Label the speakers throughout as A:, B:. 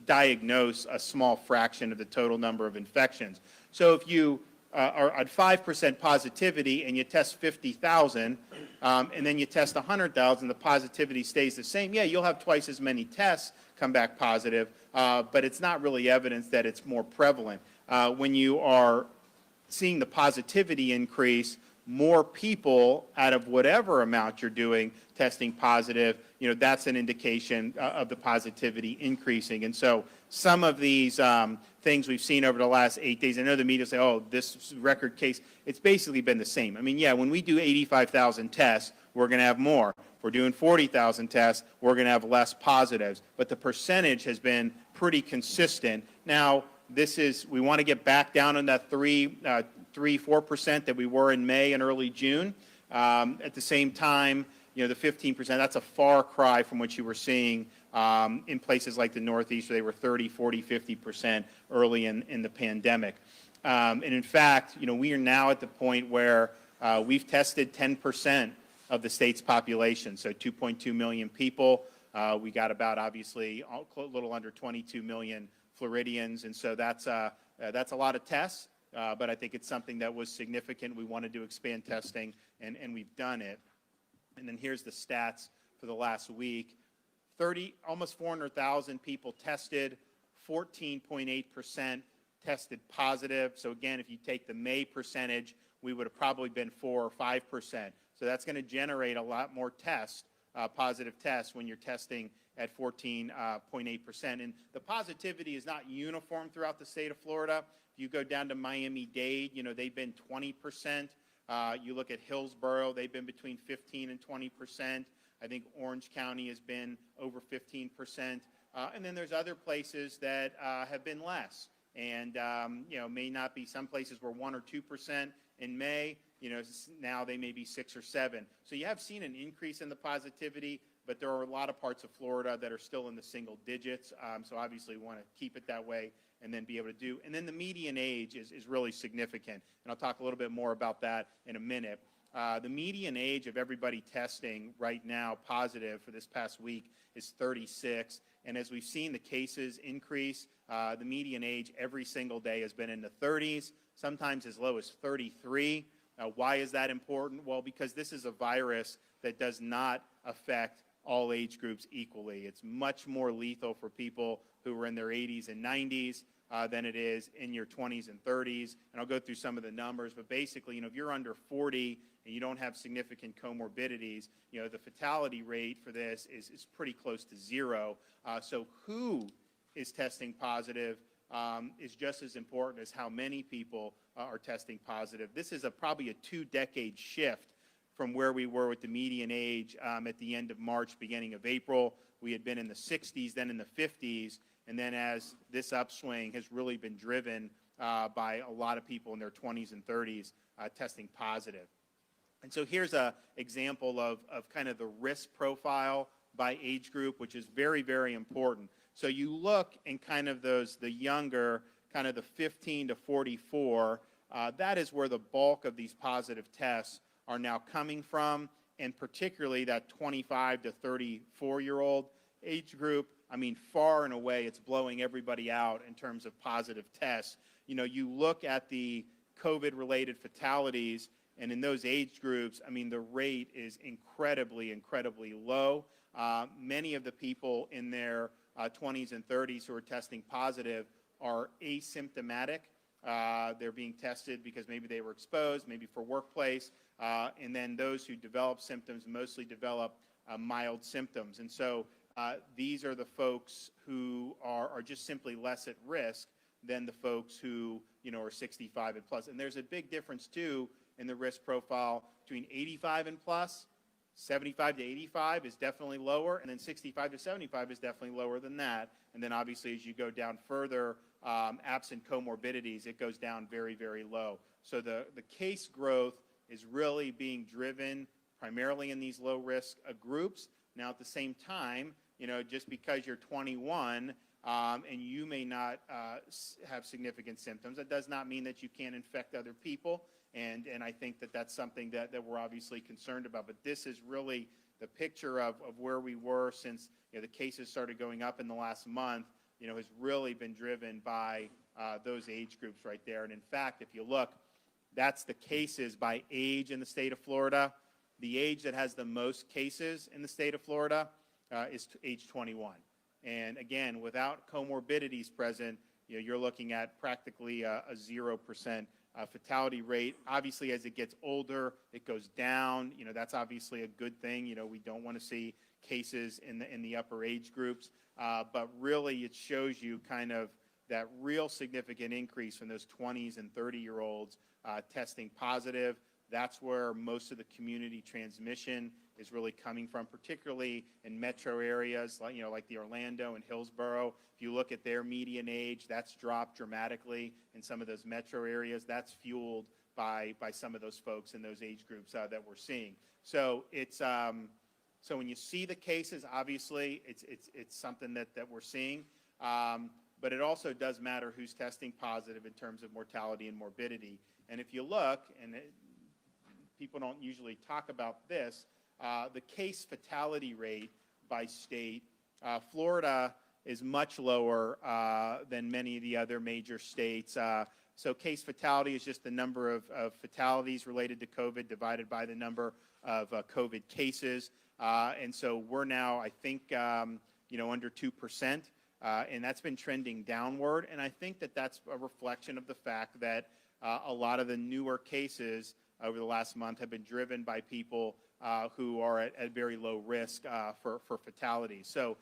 A: diagnose a small fraction of the total number of infections. So if you are at 5% positivity and you test 50,000 and then you test 100,000, the positivity stays the same. Yeah, you'll have twice as many tests come back positive, but it's not really evidence that it's more prevalent. When you are seeing the positivity increase, more people out of whatever amount you're doing testing positive, that's an indication of the positivity increasing. And so some of these things we've seen over the last 8 days, I know the media say, oh, this record case, it's basically been the same. I mean, yeah, when we do 85,000 tests, we're going to have more. If we're doing 40,000 tests, we're going to have less positives. But the percentage has been pretty consistent. Now, we want to get back down on that 4% that we were in May and early June. At the same time, the 15%, that's a far cry from what you were seeing in places like the Northeast, where they were 30, 40, 50% early in the pandemic. And in fact, we are now at the point where we've tested 10% of the state's population, so 2.2 million people. We got about, obviously, a little under 22 million Floridians, and so that's a lot of tests, but I think it's something that was significant. We wanted to expand testing, and we've done it. And then here's the stats for the last week. Almost 400,000 people tested, 14.8% tested positive. So again, if you take the May percentage, we would have probably been 4 or 5%. So that's going to generate a lot more tests, positive tests, when you're testing at 14.8%. And the positivity is not uniform throughout the state of Florida. If you go down to Miami-Dade, they've been 20%. You look at Hillsborough, they've been between 15 and 20%. I think Orange County has been over 15%. And then there's other places that have been less. And, may not be, some places were 1 or 2% in May. Now they may be 6 or 7. So you have seen an increase in the positivity, but there are a lot of parts of Florida that are still in the single digits. So obviously we want to keep it that way and then be able to do. And then the median age is really significant. And I'll talk a little bit more about that in a minute. The median age of everybody testing right now positive for this past week is 36. And as we've seen the cases increase, the median age every single day has been in the 30s, sometimes as low as 33. Why is that important? Well, because this is a virus that does not affect all age groups equally. It's much more lethal for people who are in their 80s and 90s than it is in your 20s and 30s. And I'll go through some of the numbers, but basically, if you're under 40 and you don't have significant comorbidities, the fatality rate for this is pretty close to 0. So who is testing positive is just as important as how many people are testing positive. This is probably a 2-decade shift from where we were with the median age at the end of March, beginning of April. We had been in the 60s, then in the 50s, and then as this upswing has really been driven by a lot of people in their 20s and 30s testing positive. And so here's an example of kind of the risk profile by age group, which is very, very important. So you look in kind of the younger, kind of the 15 to 44, that is where the bulk of these positive tests are now coming from, and particularly that 25 to 34-year-old age group. I mean, far and away, it's blowing everybody out in terms of positive tests. You look at the COVID-related fatalities, and in those age groups, I mean, the rate is incredibly, incredibly low. Many of the people in their 20s and 30s who are testing positive are asymptomatic. They're being tested because maybe they were exposed, maybe for workplace, and then those who develop symptoms mostly develop mild symptoms. And so these are the folks who are just simply less at risk than the folks who are 65 and plus. And there's a big difference too in the risk profile between 85 and plus. 75 to 85 is definitely lower, and then 65 to 75 is definitely lower than that. And then obviously as you go down further, absent comorbidities, it goes down very, very low. So the case growth is really being driven primarily in these low-risk groups. Now at the same time, just because you're 21 and you may not have significant symptoms, that does not mean that you can't infect other people. And I think that that's something that we're obviously concerned about. But this is really the picture of where we were since the cases started going up in the last month. has really been driven by those age groups right there. And in fact, if you look, that's the cases by age in the state of Florida. The age that has the most cases in the state of Florida is age 21. And again, without comorbidities present, you're looking at practically a 0% fatality rate. Obviously, as it gets older, it goes down. That's obviously a good thing. We don't want to see cases in the upper age groups. But really, it shows you kind of that real significant increase from those 20s and 30-year-olds testing positive. That's where most of the community transmission is really coming from, particularly in metro areas like the Orlando and Hillsborough. If you look at their median age, that's dropped dramatically in some of those metro areas. That's fueled by some of those folks in those age groups that we're seeing. So it's so when you see the cases, obviously it's something that we're seeing. But it also does matter who's testing positive in terms of mortality and morbidity. And if you look, and people don't usually talk about this, the case fatality rate by state, Florida is much lower than many of the other major states. So case fatality is just the number of fatalities related to COVID divided by the number of COVID cases. And so we're now, I think, under 2%. And that's been trending downward. And I think that that's a reflection of the fact that a lot of the newer cases over the last month have been driven by people who are at very low risk for fatalities. So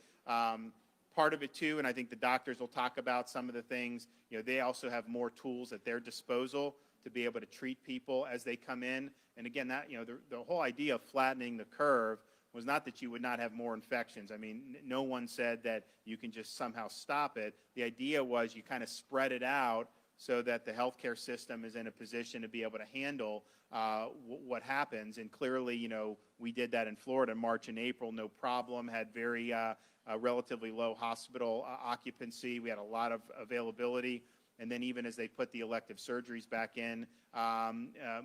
A: part of it too, and I think the doctors will talk about some of the things, they also have more tools at their disposal to be able to treat people as they come in. And again, that the whole idea of flattening the curve was not that you would not have more infections. I mean, no one said that you can just somehow stop it. The idea was you kind of spread it out so that the healthcare system is in a position to be able to handle what happens. And clearly, we did that in Florida in March and April, no problem, had very relatively low hospital occupancy. We had a lot of availability. And then even as they put the elective surgeries back in,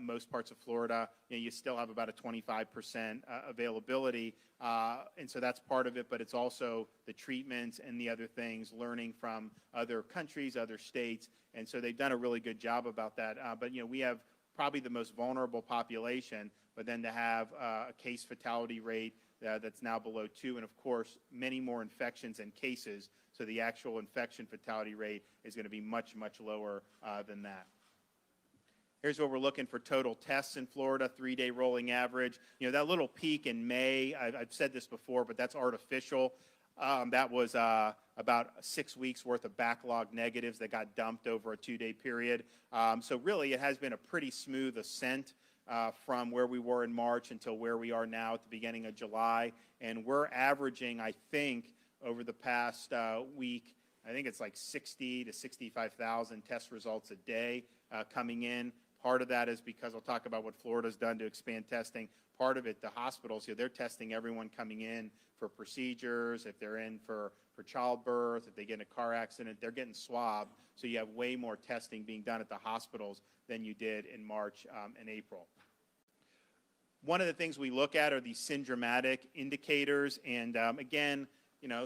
A: most parts of Florida, you still have about a 25% availability. And so that's part of it, but it's also the treatments and the other things, learning from other countries, other states. And so they've done a really good job about that. But, we have probably the most vulnerable population, but then to have a case fatality rate that's now below 2, and of course, many more infections and cases. So the actual infection fatality rate is going to be much, much lower than that. Here's what we're looking for total tests in Florida, 3-day rolling average. That little peak in May, I've said this before, but that's artificial. That was about 6 weeks worth of backlog negatives that got dumped over a 2-day period. So really, it has been a pretty smooth ascent from where we were in March until where we are now at the beginning of July. And we're averaging, I think, over the past week, I think it's like 60 to 65,000 test results a day coming in. Part of that is because I'll talk about what Florida's done to expand testing. Part of it, the hospitals, they're testing everyone coming in for procedures, if they're in for childbirth, if they get in a car accident, they're getting swabbed. So you have way more testing being done at the hospitals than you did in March and April. One of the things we look at are these syndromatic indicators. And again,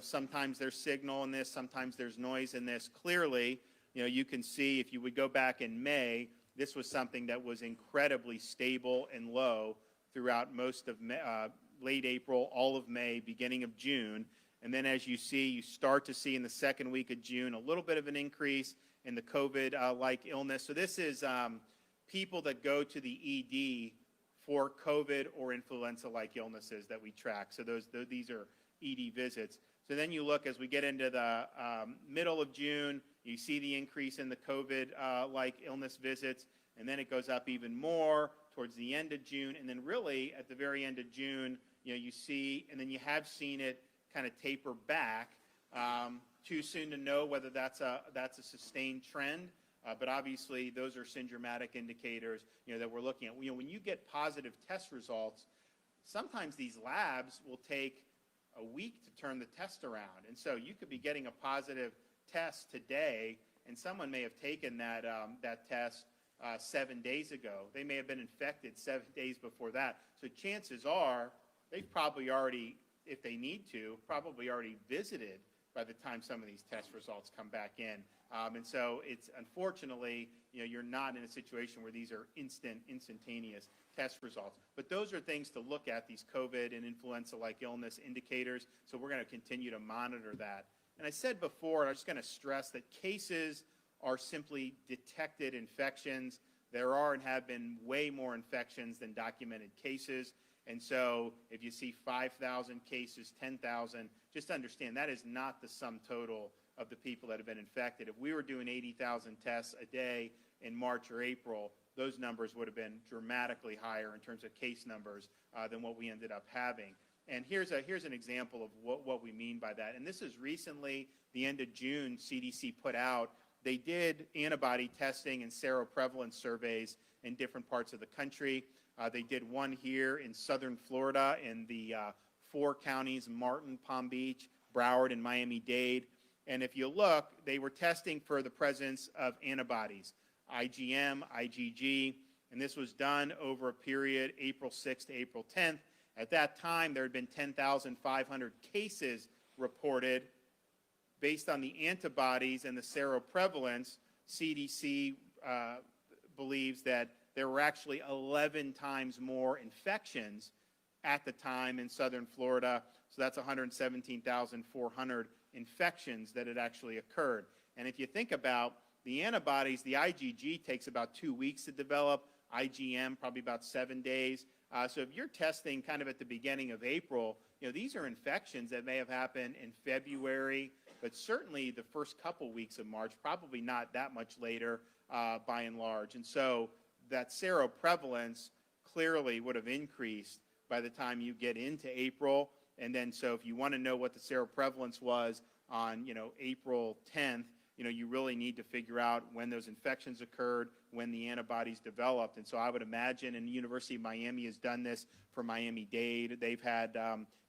A: sometimes there's signal in this, sometimes there's noise in this. Clearly, you can see if you would go back in May, this was something that was incredibly stable and low throughout most of late April, all of May, beginning of June. And then as you start to see in the second week of June, a little bit of an increase in the COVID-like illness. So this is people that go to the ED for COVID or influenza-like illnesses that we track. So these are ED visits. So then you look as we get into the middle of June, you see the increase in the COVID-like illness visits, and then it goes up even more towards the end of June, and then really at the very end of June, you see, and then you have seen it kind of taper back. Too soon to know whether that's a sustained trend, but obviously those are syndromatic indicators that we're looking at. When you get positive test results, sometimes these labs will take a week to turn the test around. And so you could be getting a positive test today, and someone may have taken that test 7 days ago. They may have been infected 7 days before that. So chances are they've probably already, if they need to, probably already visited by the time some of these test results come back in. And so it's unfortunately, you're not in a situation where these are instantaneous test results. But those are things to look at, these COVID and influenza-like illness indicators. So we're going to continue to monitor that. And I said before, and I'm just going to stress that cases are simply detected infections. There are and have been way more infections than documented cases. And so if you see 5,000 cases, 10,000, just understand that is not the sum total of the people that have been infected. If we were doing 80,000 tests a day in March or April, those numbers would have been dramatically higher in terms of case numbers than what we ended up having. And here's an example of what we mean by that. And this is recently, the end of June, CDC put out, they did antibody testing and seroprevalence surveys in different parts of the country. They did one here in southern Florida in the 4 counties, Martin, Palm Beach, Broward, and Miami-Dade. And if you look, they were testing for the presence of antibodies, IgM, IgG, and this was done over a period April 6th to April 10th. At that time, there had been 10,500 cases reported. Based on the antibodies and the seroprevalence, CDC believes that there were actually 11 times more infections at the time in southern Florida. So that's 117,400 infections that had actually occurred. And if you think about the antibodies, the IgG takes about 2 weeks to develop, IgM probably about 7 days. So if you're testing kind of at the beginning of April, these are infections that may have happened in February, but certainly the first couple weeks of March, probably not that much later by and large. And so that seroprevalence clearly would have increased by the time you get into April. And then so if you want to know what the seroprevalence was on, April 10th, you really need to figure out when those infections occurred, when the antibodies developed. And so I would imagine, and the University of Miami has done this for Miami-Dade, they've had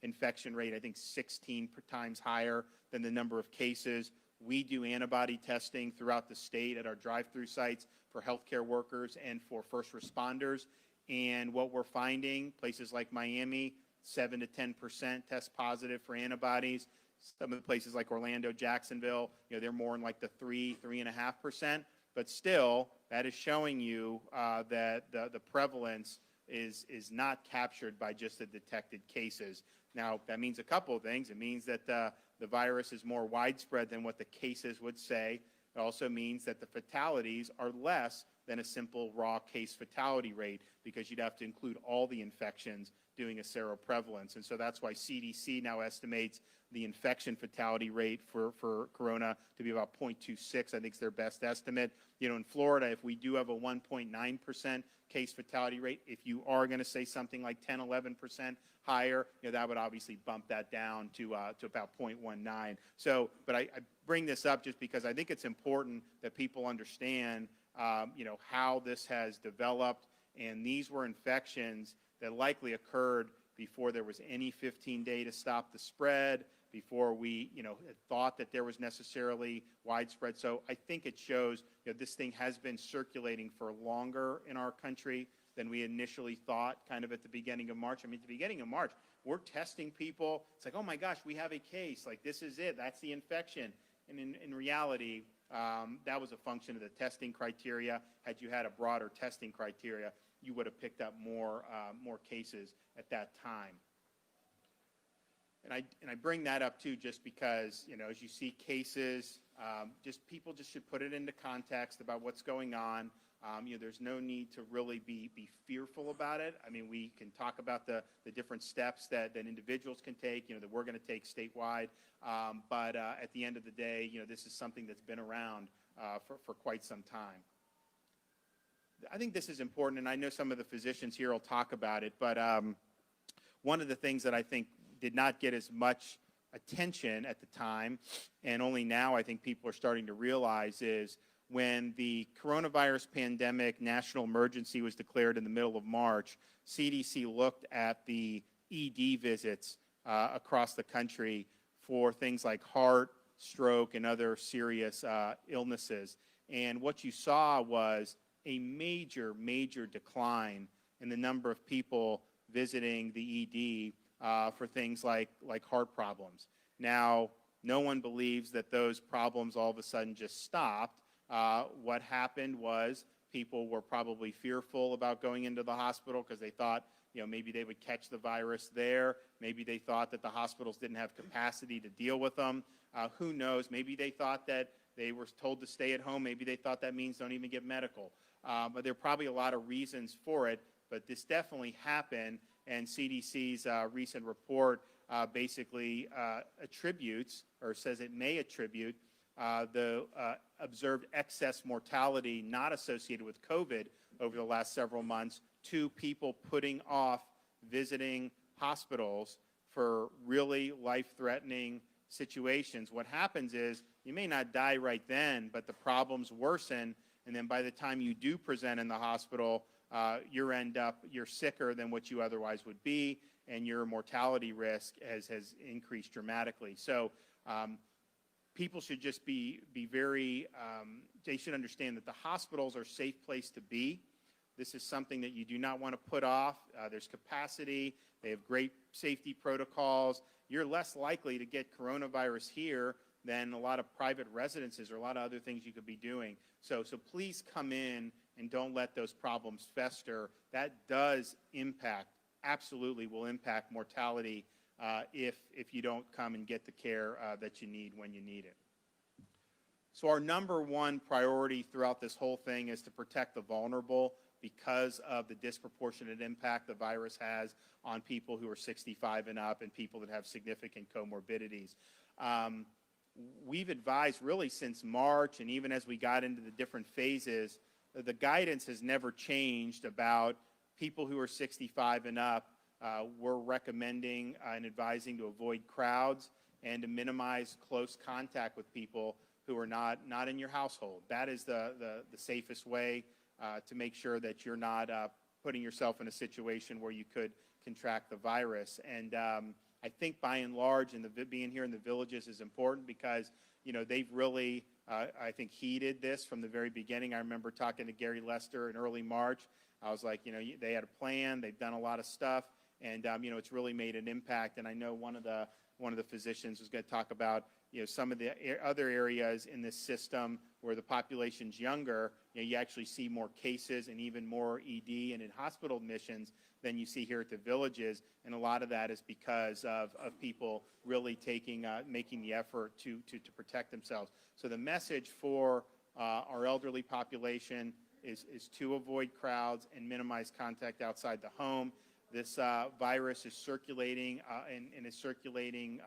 A: infection rate, I think, 16 times higher than the number of cases. We do antibody testing throughout the state at our drive-through sites for healthcare workers and for first responders. And what we're finding, places like Miami, 7 to 10% test positive for antibodies. Some of the places like Orlando, Jacksonville, they're more in like the 3.5%. But still, that is showing you that the prevalence is not captured by just the detected cases. Now, that means a couple of things. It means that the virus is more widespread than what the cases would say. It also means that the fatalities are less than a simple raw case fatality rate, because you'd have to include all the infections doing a seroprevalence. And so that's why CDC now estimates the infection fatality rate for corona to be about 0.26. I think it's their best estimate. In Florida, if we do have a 1.9% case fatality rate, if you are going to say something like 10, 11% higher, that would obviously bump that down to about 0.19. So, but I bring this up just because I think it's important that people understand, how this has developed. And these were infections that likely occurred before there was any 15-day to stop the spread, before we, had thought that there was necessarily widespread. So I think it shows this thing has been circulating for longer in our country than we initially thought kind of at the beginning of March. I mean, at the beginning of March, we're testing people. It's like, oh my gosh, we have a case. Like, this is it. That's the infection. And in reality, that was a function of the testing criteria. Had you had a broader testing criteria, you would have picked up more cases at that time. And I bring that up too, just because, as you see cases, people just should put it into context about what's going on. There's no need to really be fearful about it. I mean, we can talk about the different steps that individuals can take, that we're going to take statewide. But at the end of the day, this is something that's been around for quite some time. I think this is important, and I know some of the physicians here will talk about it, but one of the things that I think did not get as much attention at the time, and only now I think people are starting to realize, is when the coronavirus pandemic national emergency was declared in the middle of March, CDC looked at the ED visits across the country for things like heart, stroke, and other serious illnesses. And what you saw was a major, major decline in the number of people visiting the ED for things like heart problems. Now, No one believes that those problems all of a sudden just stopped. What happened was people were probably fearful about going into the hospital because they thought, maybe they would catch the virus there. Maybe they thought that the hospitals didn't have capacity to deal with them. Who knows? Maybe they thought that they were told to stay at home. Maybe they thought that means don't even get medical. But there are probably a lot of reasons for it. But this definitely happened, and CDC's recent report basically attributes, or says it may attribute, the observed excess mortality not associated with COVID over the last several months to people putting off visiting hospitals for really life-threatening situations. What happens is you may not die right then, but the problems worsen, and then by the time you do present in the hospital, you're sicker than what you otherwise would be, and your mortality risk has increased dramatically. So people should just be very, they should understand that the hospitals are a safe place to be. This is something that you do not want to put off. There's capacity. They have great safety protocols. You're less likely to get coronavirus here than a lot of private residences or a lot of other things you could be doing. So please come in and don't let those problems fester. That does impact, absolutely will impact mortality if you don't come and get the care that you need when you need it. So our number one priority throughout this whole thing is to protect the vulnerable because of the disproportionate impact the virus has on people who are 65 and up and people that have significant comorbidities. We've advised really since March, and even as we got into the different phases, the guidance has never changed about people who are 65 and up. We're recommending and advising to avoid crowds and to minimize close contact with people who are not in your household. That is the safest way to make sure that you're not putting yourself in a situation where you could contract the virus. And I think by and large, being here in the villages is important because, they've really, I think, heeded this from the very beginning. I remember talking to Gary Lester in early March. I was like, they had a plan. They've done a lot of stuff. And, it's really made an impact. And I know one of the physicians was going to talk about, some of the other areas in this system where the population's younger, you actually see more cases and even more ED and in hospital admissions than you see here at the villages. And a lot of that is because of people really making the effort to protect themselves. So the message for our elderly population is to avoid crowds and minimize contact outside the home. This virus is circulating and is circulating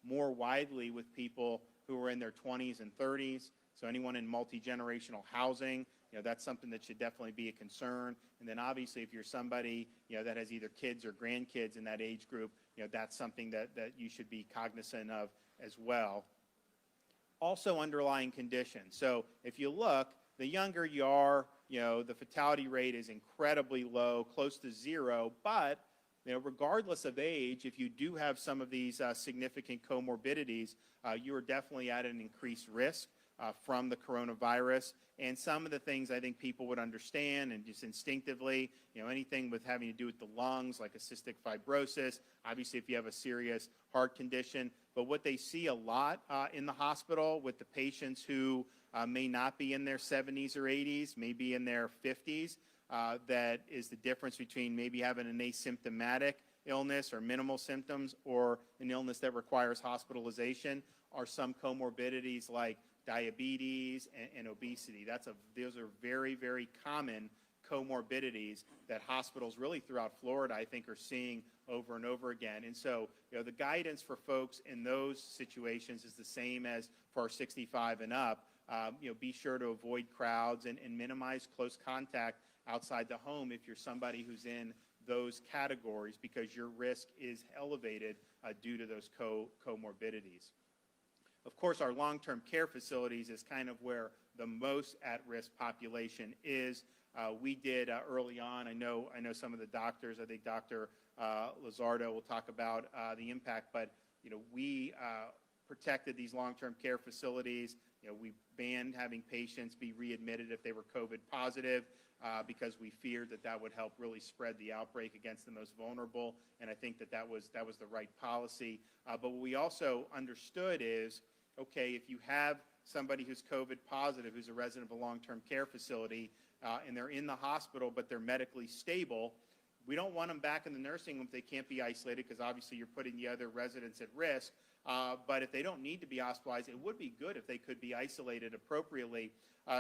A: more widely with people who are in their 20s and 30s. So anyone in multi-generational housing, that's something that should definitely be a concern. And then obviously if you're somebody, that has either kids or grandkids in that age group, that's something that you should be cognizant of as well. Also underlying conditions. So if you look, the younger you are, the fatality rate is incredibly low, close to zero, but regardless of age, if you do have some of these significant comorbidities, you are definitely at an increased risk from the coronavirus. And some of the things I think people would understand and just instinctively, anything with having to do with the lungs, like a cystic fibrosis, obviously if you have a serious heart condition. But what they see a lot in the hospital with the patients who may not be in their 70s or 80s, maybe in their 50s, that is the difference between maybe having an asymptomatic illness or minimal symptoms or an illness that requires hospitalization, are some comorbidities like diabetes and obesity. Those are very, very common comorbidities that hospitals really throughout Florida, I think, are seeing over and over again. And so, the guidance for folks in those situations is the same as for our 65 and up. Be sure to avoid crowds and minimize close contact outside the home if you're somebody who's in those categories, because your risk is elevated due to those comorbidities. Of course, our long-term care facilities is kind of where the most at-risk population is. We did early on, I know some of the doctors, I think Dr. Lizardo will talk about the impact, but we protected these long-term care facilities. We banned having patients be readmitted if they were COVID positive. because we feared that that would help really spread the outbreak against the most vulnerable, and I think that that was the right policy. But what we also understood is, okay, if you have somebody who's COVID positive, who's a resident of a long-term care facility, and they're in the hospital but they're medically stable, we don't want them back in the nursing home if they can't be isolated, because obviously you're putting the other residents at risk. But if they don't need to be hospitalized, it would be good if they could be isolated appropriately.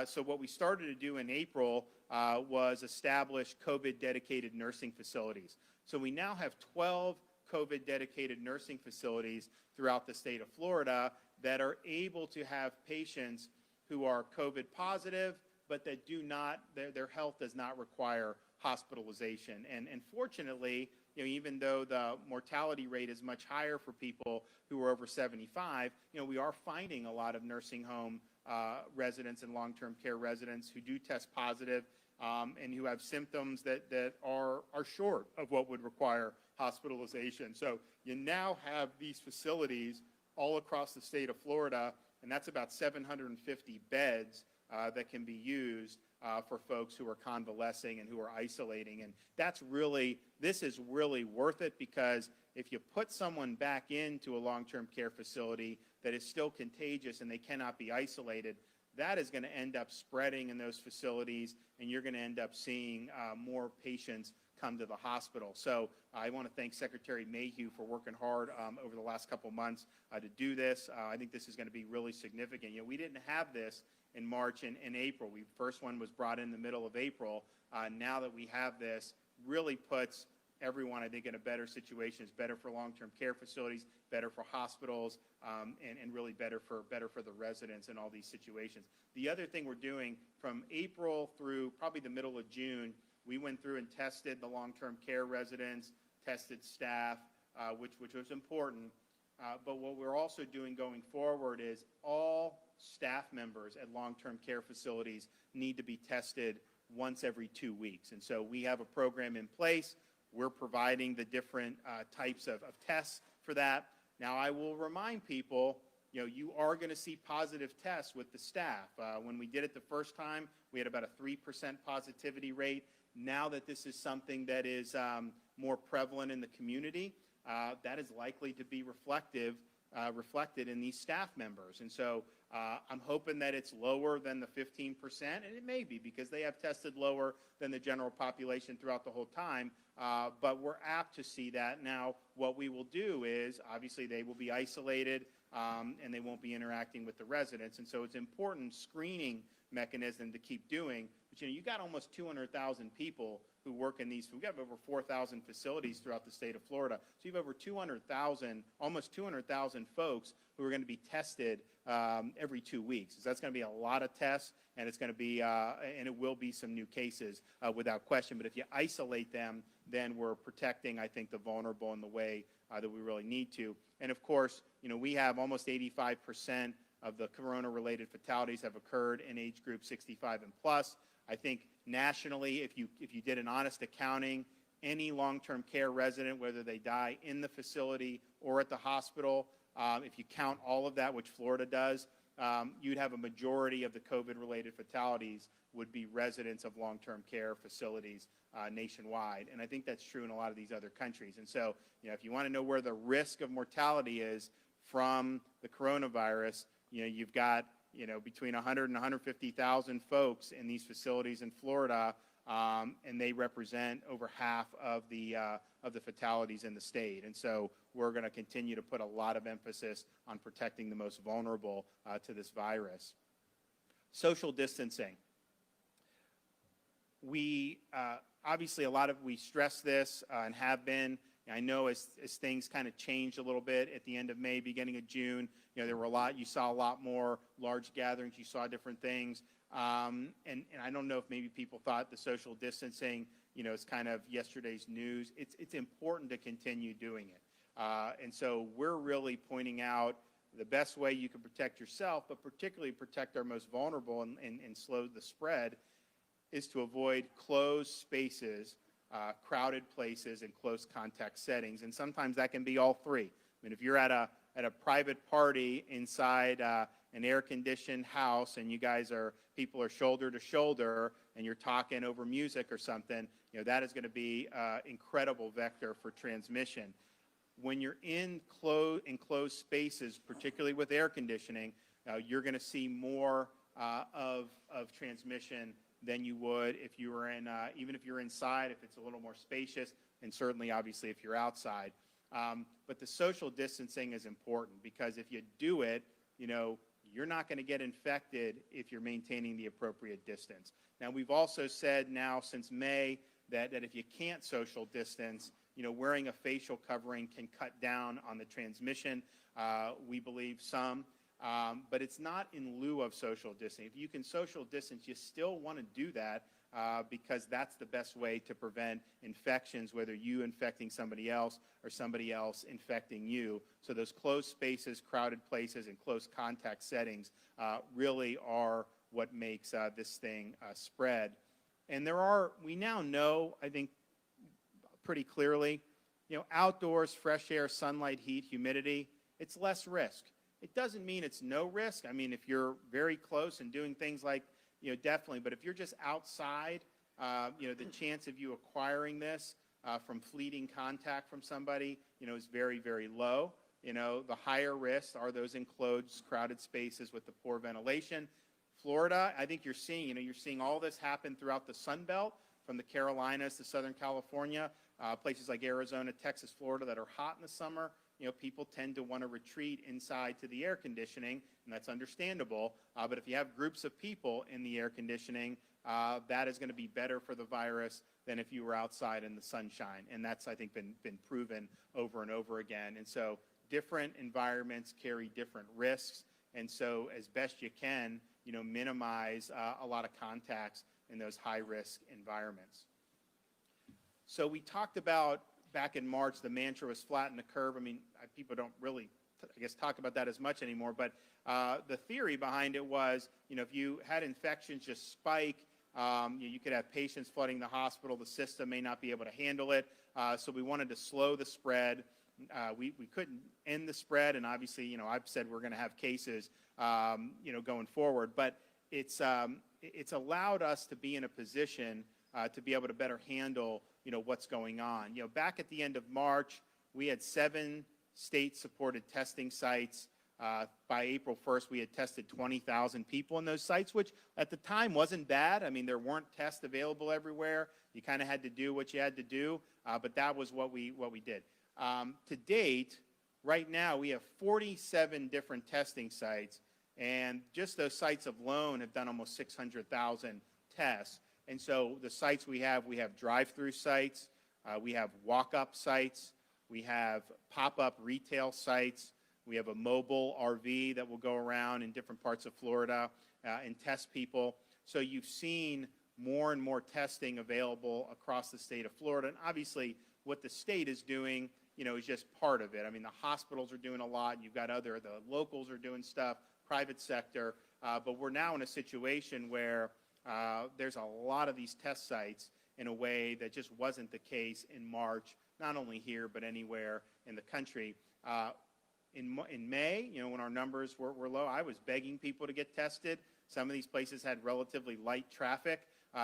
A: So what we started to do in April was establish COVID-dedicated nursing facilities. So we now have 12 COVID-dedicated nursing facilities throughout the state of Florida that are able to have patients who are COVID positive, but that do not, their health does not require hospitalization. And fortunately, even though the mortality rate is much higher for people who are over 75, we are finding a lot of nursing home residents and long-term care residents who do test positive and who have symptoms that are short of what would require hospitalization. So you now have these facilities all across the state of Florida, and that's about 750 beds that can be used for folks who are convalescing and who are isolating. And this is really worth it, because if you put someone back into a long-term care facility that is still contagious and they cannot be isolated, that is going to end up spreading in those facilities, and you're going to end up seeing more patients come to the hospital. So I want to thank Secretary Mayhew for working hard over the last couple months to do this. I think this is going to be really significant. We didn't have this in March and April. First one was brought in the middle of April. Now that we have this, really puts everyone, I think, in a better situation. It's better for long-term care facilities, better for hospitals, and really better for the residents in all these situations. The other thing we're doing from April through probably the middle of June, we went through and tested the long-term care residents, tested staff, which was important. But what we're also doing going forward is all staff members at long-term care facilities need to be tested once every 2 weeks. And so we have a program in place. We're providing the different types of tests for that. Now, I will remind people, you are going to see positive tests with the staff. When we did it the first time, we had about a 3% positivity rate. Now that this is something that is more prevalent in the community, that is likely to be reflected in these staff members. And so I'm hoping that it's lower than the 15%, and it may be, because they have tested lower than the general population throughout the whole time, but we're apt to see that. Now, what we will do is, obviously, they will be isolated, and they won't be interacting with the residents, and so it's an important screening mechanism to keep doing. But you got almost 200,000 people who work in these. We've got over 4,000 facilities throughout the state of Florida. So you have over 200,000, almost 200,000 folks who are going to be tested every 2 weeks. So that's going to be a lot of tests, and it's going to be and it will be some new cases without question. But if you isolate them, then we're protecting, I think, the vulnerable in the way that we really need to. And of course, we have almost 85% of the corona-related fatalities have occurred in age group 65 and plus. I think nationally, if you did an honest accounting, any long-term care resident, whether they die in the facility or at the hospital, if you count all of that, which Florida does, you'd have a majority of the COVID-related fatalities would be residents of long-term care facilities nationwide. And I think that's true in a lot of these other countries. And so, if you want to know where the risk of mortality is from the coronavirus, you've got between 100 and 150,000 folks in these facilities in Florida, and they represent over half of the fatalities in the state. And so we're going to continue to put a lot of emphasis on protecting the most vulnerable to this virus. Social distancing. We obviously we stress this and have been. I know as things kind of changed a little bit at the end of May, beginning of June, there were you saw a lot more large gatherings, you saw different things. And I don't know if maybe people thought the social distancing, is kind of yesterday's news. It's important to continue doing it. And so we're really pointing out the best way you can protect yourself, but particularly protect our most vulnerable and slow the spread, is to avoid closed spaces, crowded places, and close contact settings. And sometimes that can be all three. I mean, if you're at a private party inside an air-conditioned house and people are shoulder to shoulder, and you're talking over music or something, that is going to be incredible vector for transmission. When you're in enclosed spaces, particularly with air conditioning, you're going to see more of transmission than you would if you were in, even if you're inside, if it's a little more spacious, and certainly, obviously, if you're outside. But the social distancing is important because if you do it, you're not going to get infected if you're maintaining the appropriate distance. Now, we've also said now since May that if you can't social distance, wearing a facial covering can cut down on the transmission. We believe some, but it's not in lieu of social distancing. If you can social distance, you still want to do that because that's the best way to prevent infections, whether you infecting somebody else or somebody else infecting you. So those closed spaces, crowded places, and close contact settings really are what makes this thing spread. And we now know, I think, pretty clearly, outdoors, fresh air, sunlight, heat, humidity, it's less risk. It doesn't mean it's no risk. I mean, if you're very close and doing things like, definitely, but if you're just outside, the chance of you acquiring this from fleeting contact from somebody, is very, very low. The higher risks are those enclosed, crowded spaces with the poor ventilation. Florida, I think you're seeing all this happen throughout the Sun Belt, from the Carolinas to Southern California, places like Arizona, Texas, Florida that are hot in the summer. People tend to want to retreat inside to the air conditioning, and that's understandable. But if you have groups of people in the air conditioning, that is going to be better for the virus than if you were outside in the sunshine. And that's, I think, been proven over and over again. And so different environments carry different risks. And so as best you can, minimize a lot of contacts in those high-risk environments. So we talked about, back in March, the mantra was flatten the curve. I mean, people don't really, talk about that as much anymore, but the theory behind it was, if you had infections just spike, you could have patients flooding the hospital, the system may not be able to handle it, so we wanted to slow the spread. We couldn't end the spread, and obviously, I've said we're going to have cases, going forward, but it's allowed us to be in a position to be able to better handle what's going on. Back at the end of March, we had 7 state-supported testing sites. By April 1st, we had tested 20,000 people in those sites, which at the time wasn't bad. I mean, there weren't tests available everywhere. You kind of had to do what you had to do, but that was what we did. To date, right now, we have 47 different testing sites, and just those sites alone have done almost 600,000 tests. And so the sites we have drive-through sites, we have walk-up sites, we have pop-up retail sites, we have a mobile RV that will go around in different parts of Florida and test people. So you've seen more and more testing available across the state of Florida. And obviously, what the state is doing, is just part of it. I mean, the hospitals are doing a lot. You've got the locals are doing stuff, private sector. But we're now in a situation where there's a lot of these test sites in a way that just wasn't the case in March, not only here, but anywhere in the country. In May, when our numbers were low, I was begging people to get tested. Some of these places had relatively light traffic.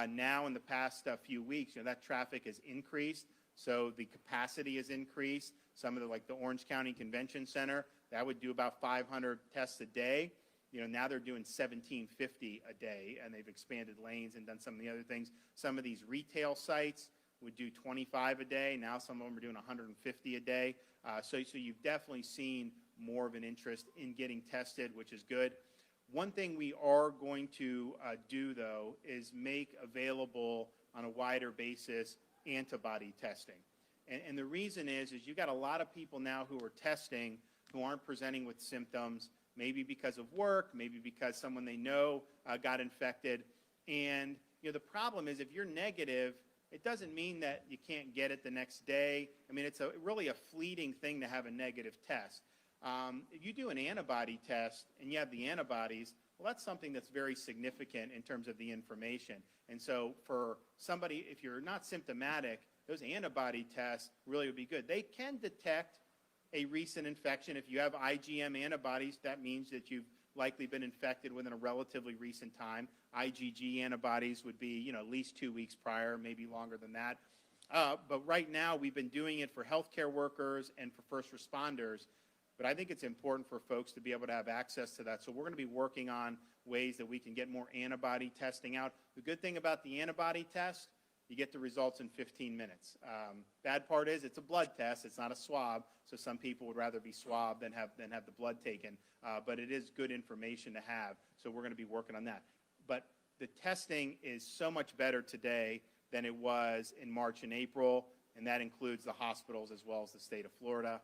A: Now, in the past few weeks, that traffic has increased, so the capacity has increased. Some of the Orange County Convention Center, that would do about 500 tests a day. Now they're doing 1,750 a day, and they've expanded lanes and done some of the other things. Some of these retail sites would do 25 a day. Now some of them are doing 150 a day. So you've definitely seen more of an interest in getting tested, which is good. One thing we are going to do, though, is make available on a wider basis antibody testing. And the reason is you've got a lot of people now who are testing who aren't presenting with symptoms, maybe because of work, maybe because someone they know got infected. And the problem is if you're negative, it doesn't mean that you can't get it the next day. I mean, it's really a fleeting thing to have a negative test. If you do an antibody test and you have the antibodies, well, that's something that's very significant in terms of the information. And so for somebody, if you're not symptomatic, those antibody tests really would be good. They can detect a recent infection. If you have IgM antibodies, that means that you've likely been infected within a relatively recent time. IgG antibodies would be, at least 2 weeks prior, maybe longer than that. But right now, we've been doing it for healthcare workers and for first responders. But I think it's important for folks to be able to have access to that. So we're going to be working on ways that we can get more antibody testing out. The good thing about the antibody test, you get the results in 15 minutes. Bad part is it's a blood test. It's not a swab. So some people would rather be swabbed than have the blood taken. But it is good information to have. So we're going to be working on that. But the testing is so much better today than it was in March and April. And that includes the hospitals as well as the state of Florida.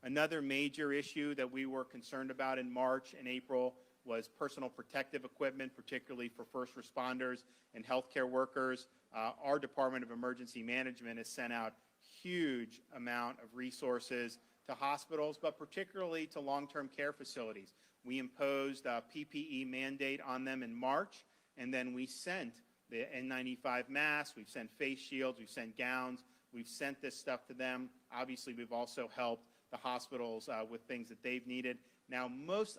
A: Another major issue that we were concerned about in March and April was personal protective equipment, particularly for first responders and healthcare workers. Our Department of Emergency Management has sent out huge amount of resources to hospitals, but particularly to long-term care facilities. We imposed a PPE mandate on them in March, and then we sent the N95 masks, we've sent face shields, we've sent gowns, we've sent this stuff to them. Obviously, we've also helped the hospitals with things that they've needed. Now,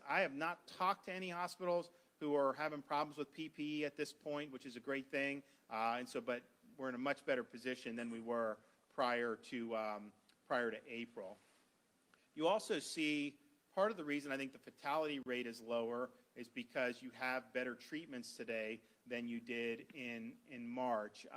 A: I have not talked to any hospitals who are having problems with PPE at this point, which is a great thing. But we're in a much better position than we were prior to April. You also see part of the reason I think the fatality rate is lower is because you have better treatments today than you did in March.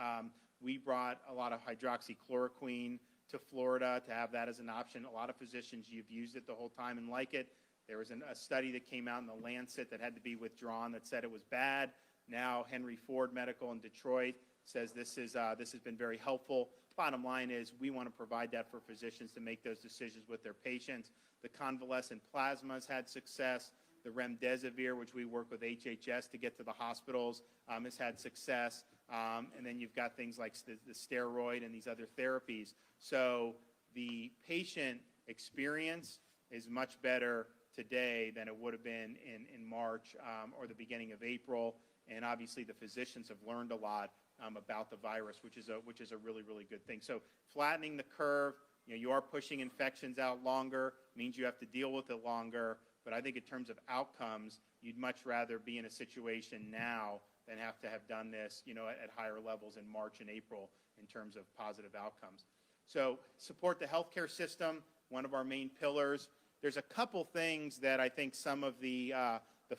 A: We brought a lot of hydroxychloroquine to Florida to have that as an option. A lot of physicians, you've used it the whole time and like it. There was a study that came out in the Lancet that had to be withdrawn that said it was bad. Now Henry Ford Medical in Detroit says this has been very helpful. Bottom line is we want to provide that for physicians to make those decisions with their patients. The convalescent plasma has had success. The remdesivir, which we work with HHS to get to the hospitals, has had success. And then you've got things like the steroid and these other therapies. So the patient experience is much better today than it would have been in March or the beginning of April. And obviously the physicians have learned a lot about the virus, which is a really, really good thing. So flattening the curve, you are pushing infections out longer, means you have to deal with it longer. But I think in terms of outcomes, you'd much rather be in a situation now than have to have done this, at higher levels in March and April in terms of positive outcomes. So support the healthcare system, one of our main pillars. There's a couple things that I think some of the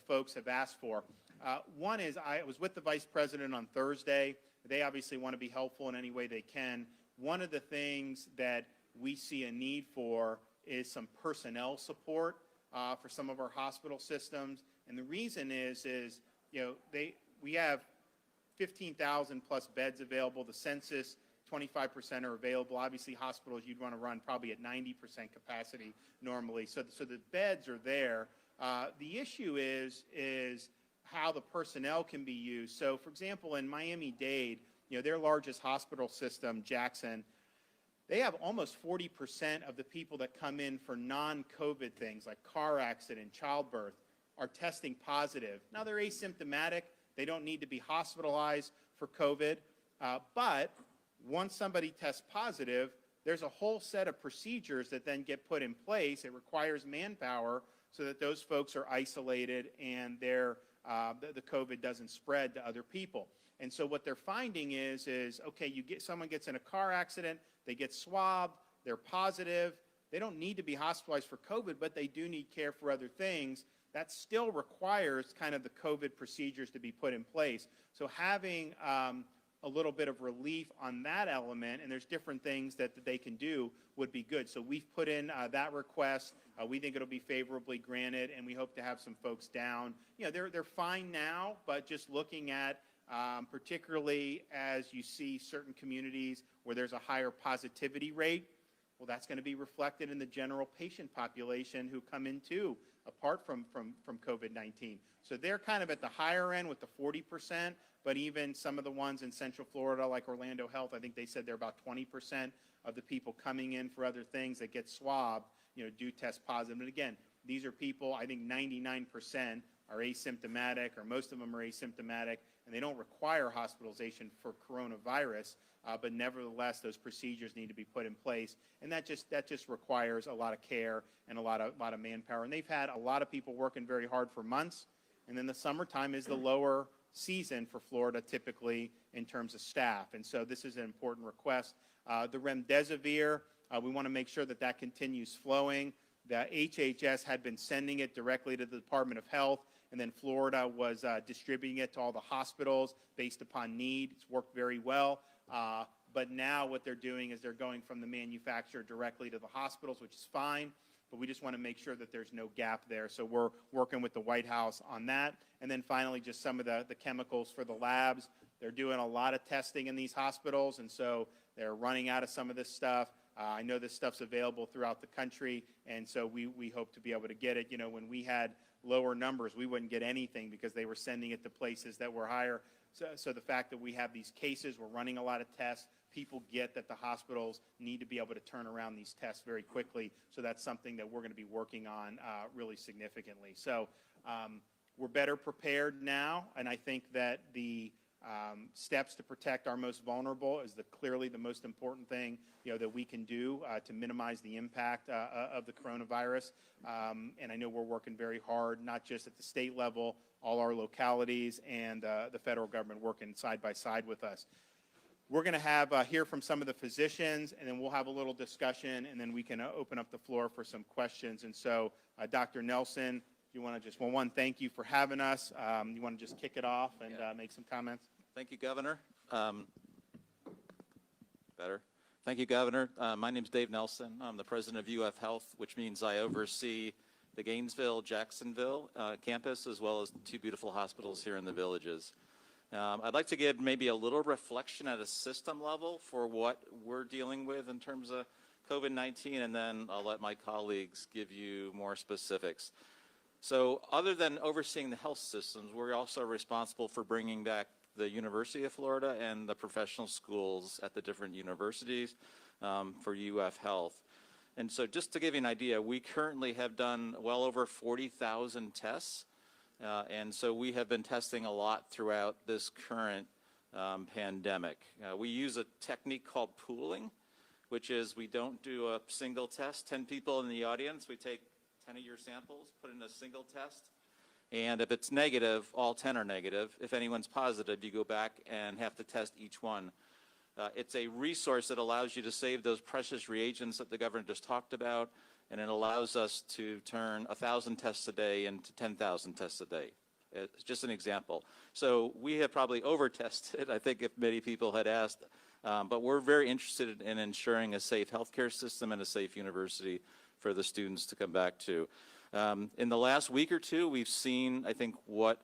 A: folks have asked for. One is I was with the Vice President on Thursday. They obviously want to be helpful in any way they can. One of the things that we see a need for is some personnel support for some of our hospital systems. And the reason is we have 15,000 plus beds available. The census, 25% are available. Obviously, hospitals you'd want to run probably at 90% capacity normally. So the beds are there. The issue is how the personnel can be used. So, for example, in Miami-Dade, their largest hospital system, Jackson, they have almost 40% of the people that come in for non-COVID things like car accident, childbirth, are testing positive. Now, they're asymptomatic. They don't need to be hospitalized for COVID. But once somebody tests positive, there's a whole set of procedures that then get put in place. It requires manpower so that those folks are isolated and the COVID doesn't spread to other people. And so what they're finding is okay, someone gets in a car accident, they get swabbed, they're positive. They don't need to be hospitalized for COVID, but they do need care for other things. That still requires kind of the COVID procedures to be put in place. So having a little bit of relief on that element, and there's different things that they can do, would be good. So we've put in that request. We think it'll be favorably granted, and we hope to have some folks down. They're fine now, but just looking at particularly as you see certain communities where there's a higher positivity rate, well, that's going to be reflected in the general patient population who come in too, apart from COVID-19. So they're kind of at the higher end with the 40%, but even some of the ones in Central Florida, like Orlando Health, I think they said they're about 20% of the people coming in for other things that get swabbed, do test positive. And again, these are people, I think 99% are asymptomatic, or most of them are asymptomatic, and they don't require hospitalization for coronavirus. but nevertheless, those procedures need to be put in place, and that just requires a lot of care and a lot of manpower. And they've had a lot of people working very hard for months, and then the summertime is the lower season for Florida typically in terms of staff, and so this is an important request. The remdesivir, we want to make sure that that continues flowing. The HHS had been sending it directly to the Department of Health, and then Florida was distributing it to all the hospitals based upon need. It's worked very well. But now what they're doing is they're going from the manufacturer directly to the hospitals, which is fine, but we just want to make sure that there's no gap there. So we're working with the White House on that. And then finally, just some of the chemicals for the labs. They're doing a lot of testing in these hospitals, and so they're running out of some of this stuff. I know this stuff's available throughout the country, and so we hope to be able to get it. You know, when we had lower numbers, we wouldn't get anything because they were sending it to places that were higher. So the fact that we have these cases, we're running a lot of tests, people get that the hospitals need to be able to turn around these tests very quickly. So that's something that we're going to be working on really significantly. So we're better prepared now, and I think that the steps to protect our most vulnerable is clearly the most important thing that we can do to minimize the impact of the coronavirus. And I know we're working very hard, not just at the state level, all our localities and the federal government working side by side with us. We're going to hear from some of the physicians, and then we'll have a little discussion, and then we can open up the floor for some questions. And so, Dr. Nelson, you want to just, well, one, thank you for having us. You want to just kick it off and make some comments?
B: Thank you, Governor. Better. Thank you, Governor. My name is Dave Nelson. I'm the president of UF Health, which means I oversee the Gainesville, Jacksonville campus, as well as the two beautiful hospitals here in the villages. I'd like to give maybe a little reflection at a system level for what we're dealing with in terms of COVID-19, and then I'll let my colleagues give you more specifics. So other than overseeing the health systems, we're also responsible for bringing back the University of Florida and the professional schools at the different universities for UF Health. And so just to give you an idea, we currently have done well over 40,000 tests. And so we have been testing a lot throughout this current pandemic. We use a technique called pooling, which is we don't do a single test. 10 people in the audience, we take 10 of your samples, put in a single test. And if it's negative, all 10 are negative. If anyone's positive, you go back and have to test each one. It's a resource that allows you to save those precious reagents that the governor just talked about, and it allows us to turn 1,000 tests a day into 10,000 tests a day. It's just an example. So we have probably over-tested, I think, if many people had asked, but we're very interested in ensuring a safe healthcare system and a safe university for the students to come back to. In the last week or two, we've seen, I think, what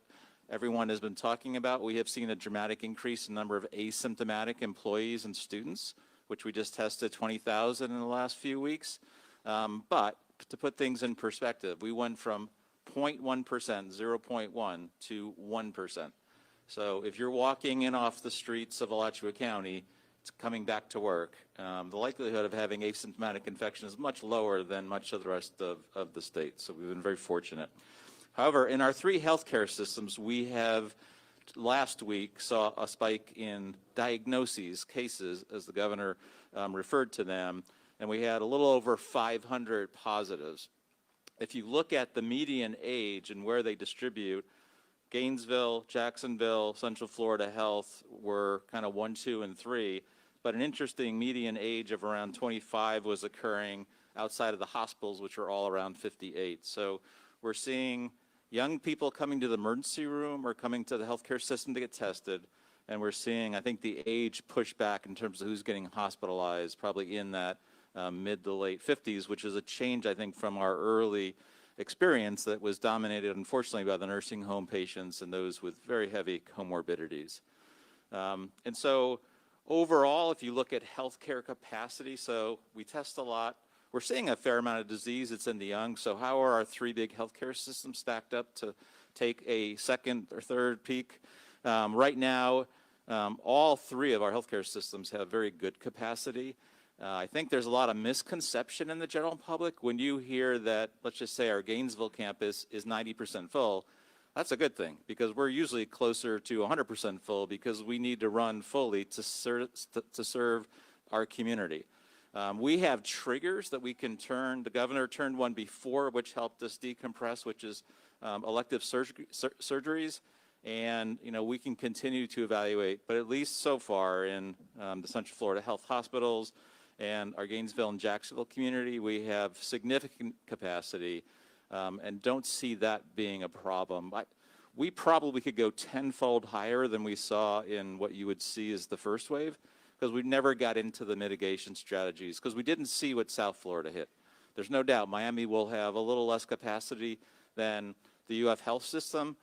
B: everyone has been talking about. We have seen a dramatic increase in the number of asymptomatic employees and students, which we just tested 20,000 in the last few weeks. But to put things in perspective, we went from 0.1%, 0.1 to 1%. So if you're walking in off the streets of Alachua County, coming back to work, the likelihood of having asymptomatic infection is much lower than much of the rest of the state. So we've been very fortunate. However, in our three healthcare systems, we have last week saw a spike in diagnoses, cases, as the governor referred to them, and we had a little over 500 positives. If you look at the median age and where they distribute, Gainesville, Jacksonville, Central Florida Health were kind of 1, 2, and 3, but an interesting median age of around 25 was occurring outside of the hospitals, which are all around 58. So we're seeing young people coming to the emergency room or coming to the healthcare system to get tested, and we're seeing, I think, the age push back in terms of who's getting hospitalized, probably in that mid to late 50s, which is a change, I think, from our early experience that was dominated, unfortunately, by the nursing home patients and those with very heavy comorbidities. And so overall, if you look at healthcare capacity, so we test a lot. We're seeing a fair amount of disease. It's in the young. So how are our three big healthcare systems stacked up to take a second or third peek? Right now, all three of our healthcare systems have very good capacity. I think there's a lot of misconception in the general public when you hear that, let's just say our Gainesville campus is 90% full. That's a good thing because we're usually closer to 100% full because we need to run fully to serve our community. We have triggers that we can turn. The governor turned one before, which helped us decompress, which is elective surgeries. And, we can continue to evaluate, but at least so far in the Central Florida Health Hospitals and our Gainesville and Jacksonville community, we have significant capacity and don't see that being a problem. We probably could go tenfold higher than we saw in what you would see as the first wave, because we never got into the mitigation strategies, because we didn't see what South Florida hit. There's no doubt Miami will have a little less capacity than the UF health system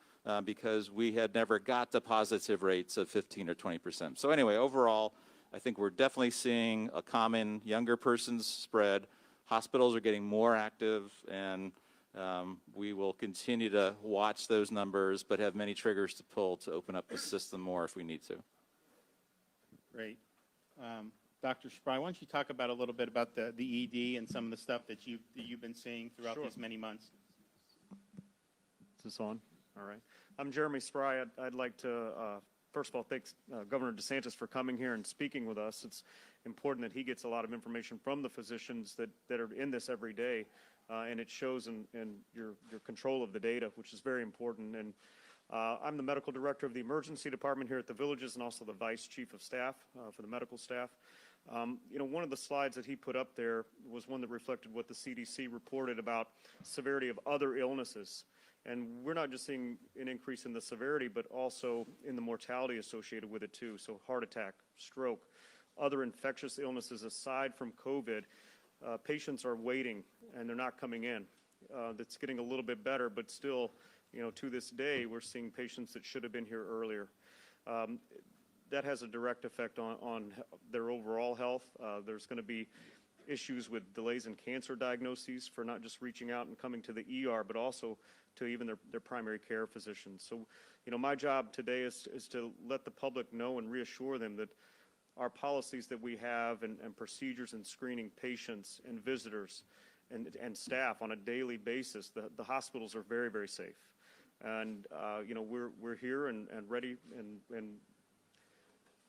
B: because we had never got to positive rates of 15 or 20%. So anyway, overall, I think we're definitely seeing a common younger person's spread. Hospitals are getting more active, and we will continue to watch those numbers, but have many triggers to pull to open up the system more if we need to.
A: Great. Dr. Spry, why don't you talk about a little bit about the ED and some of the stuff that you've been seeing throughout these many months?
C: Is this on? All right. I'm Jeremy Spry. I'd like to, first of all, thank Governor DeSantis for coming here and speaking with us. It's important that he gets a lot of information from the physicians that are in this every day, and it shows in your control of the data, which is very important. And I'm the medical director of the emergency department here at the Villages and also the vice chief of staff for the medical staff. One of the slides that he put up there was one that reflected what the CDC reported about severity of other illnesses. And we're not just seeing an increase in the severity, but also in the mortality associated with it too. So heart attack, stroke, other infectious illnesses aside from COVID, patients are waiting and they're not coming in. That's getting a little bit better, but still, to this day, we're seeing patients that should have been here earlier. That has a direct effect on their overall health. There's going to be issues with delays in cancer diagnoses for not just reaching out and coming to the ER, but also to even their primary care physicians. So, my job today is to let the public know and reassure them that our policies that we have and procedures in screening patients and visitors and staff on a daily basis, the hospitals are very, very safe. And, we're here and ready, and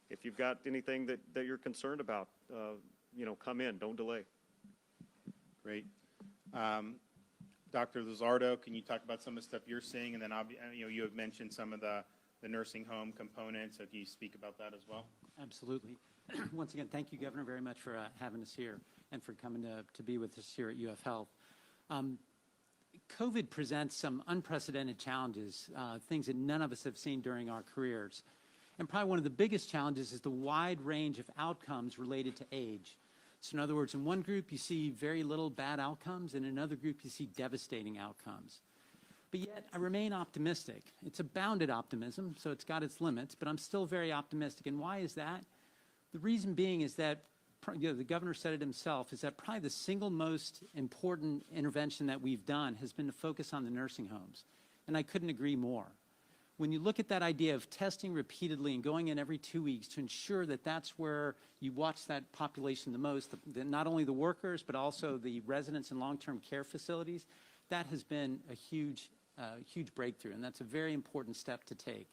C: if you've got anything that you're concerned about, come in, don't delay.
A: Great. Dr. Luzardo, can you talk about some of the stuff you're seeing? And then, you have mentioned some of the nursing home components. So can you speak about that as well?
D: Absolutely. Once again, thank you, Governor, very much for having us here and for coming to be with us here at UF Health. COVID presents some unprecedented challenges, things that none of us have seen during our careers. And probably one of the biggest challenges is the wide range of outcomes related to age. So in other words, in one group you see very little bad outcomes, and in another group you see devastating outcomes. But yet I remain optimistic. It's a bounded optimism, so it's got its limits, but I'm still very optimistic. And why is that? The reason being is that, the governor said it himself, is that probably the single most important intervention that we've done has been to focus on the nursing homes. And I couldn't agree more. When you look at that idea of testing repeatedly and going in every 2 weeks to ensure that that's where you watch that population the most, not only the workers, but also the residents in long-term care facilities, that has been a huge breakthrough, and that's a very important step to take.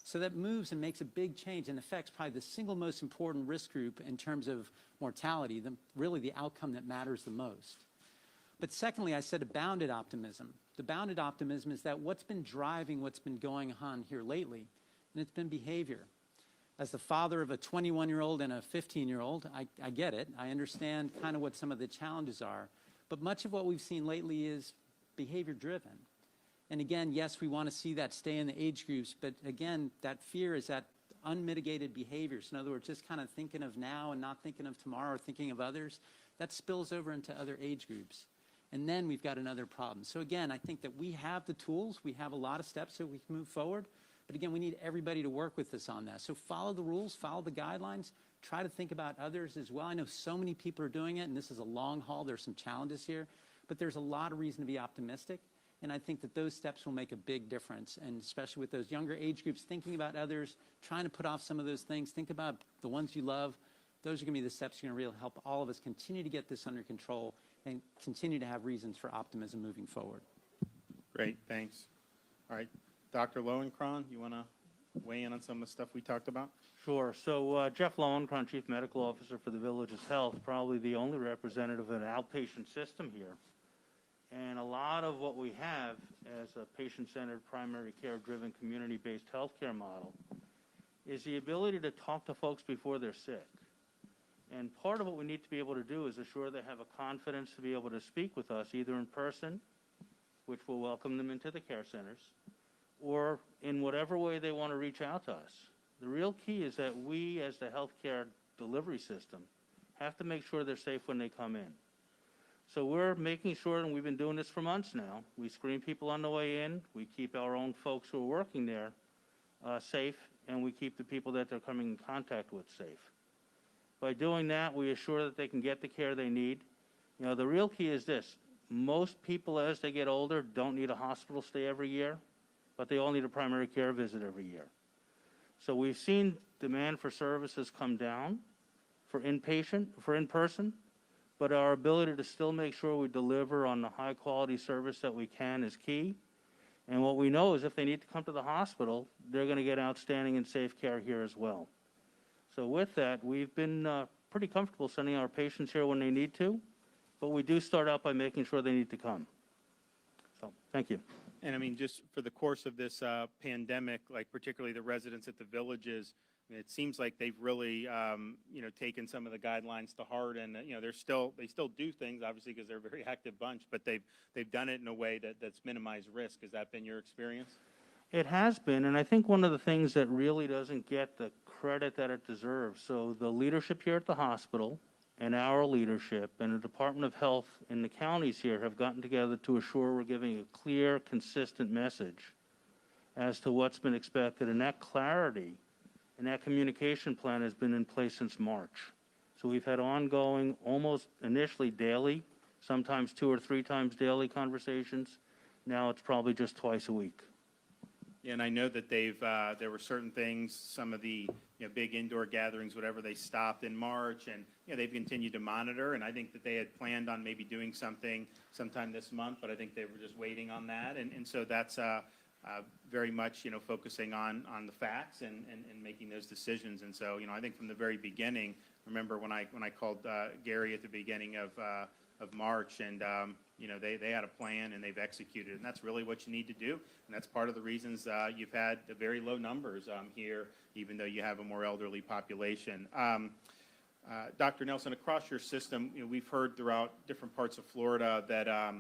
D: So that moves and makes a big change and affects probably the single most important risk group in terms of mortality, really the outcome that matters the most. But secondly, I said a bounded optimism. The bounded optimism is that what's been driving what's been going on here lately, and it's been behavior. As the father of a 21-year-old and a 15-year-old, I get it. I understand kind of what some of the challenges are. But much of what we've seen lately is behavior-driven. And again, yes, we want to see that stay in the age groups, but again, that fear is that unmitigated behaviors. In other words, just kind of thinking of now and not thinking of tomorrow or thinking of others, that spills over into other age groups. And then we've got another problem. So again, I think that we have the tools, we have a lot of steps so we can move forward, but again, we need everybody to work with us on that. So follow the rules, follow the guidelines, try to think about others as well. I know so many people are doing it, and this is a long haul, there's some challenges here, but there's a lot of reason to be optimistic. And I think that those steps will make a big difference, and especially with those younger age groups, thinking about others, trying to put off some of those things, think about the ones you love. Those are going to be the steps that are going to really help all of us continue to get this under control and continue to have reasons for optimism moving forward.
A: Great, thanks. All right, Dr. Lowenkron, you want to weigh in on some of the stuff we talked about?
E: Sure. So Jeff Lowenkron, Chief Medical Officer for the Village's Health, probably the only representative of an outpatient system here. And a lot of what we have as a patient-centered, primary care-driven, community-based healthcare model is the ability to talk to folks before they're sick. And part of what we need to be able to do is assure they have a confidence to be able to speak with us, either in person, which will welcome them into the care centers, or in whatever way they want to reach out to us. The real key is that we, as the healthcare delivery system, have to make sure they're safe when they come in. So we're making sure, and we've been doing this for months now, we screen people on the way in, we keep our own folks who are working there safe, and we keep the people that they're coming in contact with safe. By doing that, we assure that they can get the care they need. You know, the real key is this. Most people, as they get older, don't need a hospital stay every year, but they all need a primary care visit every year. So we've seen demand for services come down for in-person, but our ability to still make sure we deliver on the high-quality service that we can is key. And what we know is if they need to come to the hospital, they're going to get outstanding and safe care here as well. So with that, we've been pretty comfortable sending our patients here when they need to, but we do start out by making sure they need to come. So, thank you.
A: And I mean, just for the course of this pandemic, like particularly the residents at the villages, I mean, it seems like they've really, taken some of the guidelines to heart, and they still do things, obviously, because they're a very active bunch, but they've done it in a way that's minimized risk. Has that been your experience?
E: It has been, and I think one of the things that really doesn't get the credit that it deserves, so the leadership here at the hospital and our leadership and the Department of Health and the counties here have gotten together to assure we're giving a clear, consistent message as to what's been expected, and that clarity and that communication plan has been in place since March. So we've had ongoing, almost initially daily, sometimes 2 or 3 times daily conversations. Now it's probably just twice a week.
A: Yeah, and I know that there were certain things, some of the big indoor gatherings, whatever, they stopped in March, and they've continued to monitor. And I think that they had planned on maybe doing something sometime this month, but I think they were just waiting on that. And so that's very much focusing on the facts and making those decisions. And so I think from the very beginning, remember when I called Gary at the beginning of March, and they had a plan and they've executed, and that's really what you need to do, and that's part of the reasons you've had the very low numbers here, even though you have a more elderly population. Dr. Nelson, across your system, we've heard throughout different parts of Florida that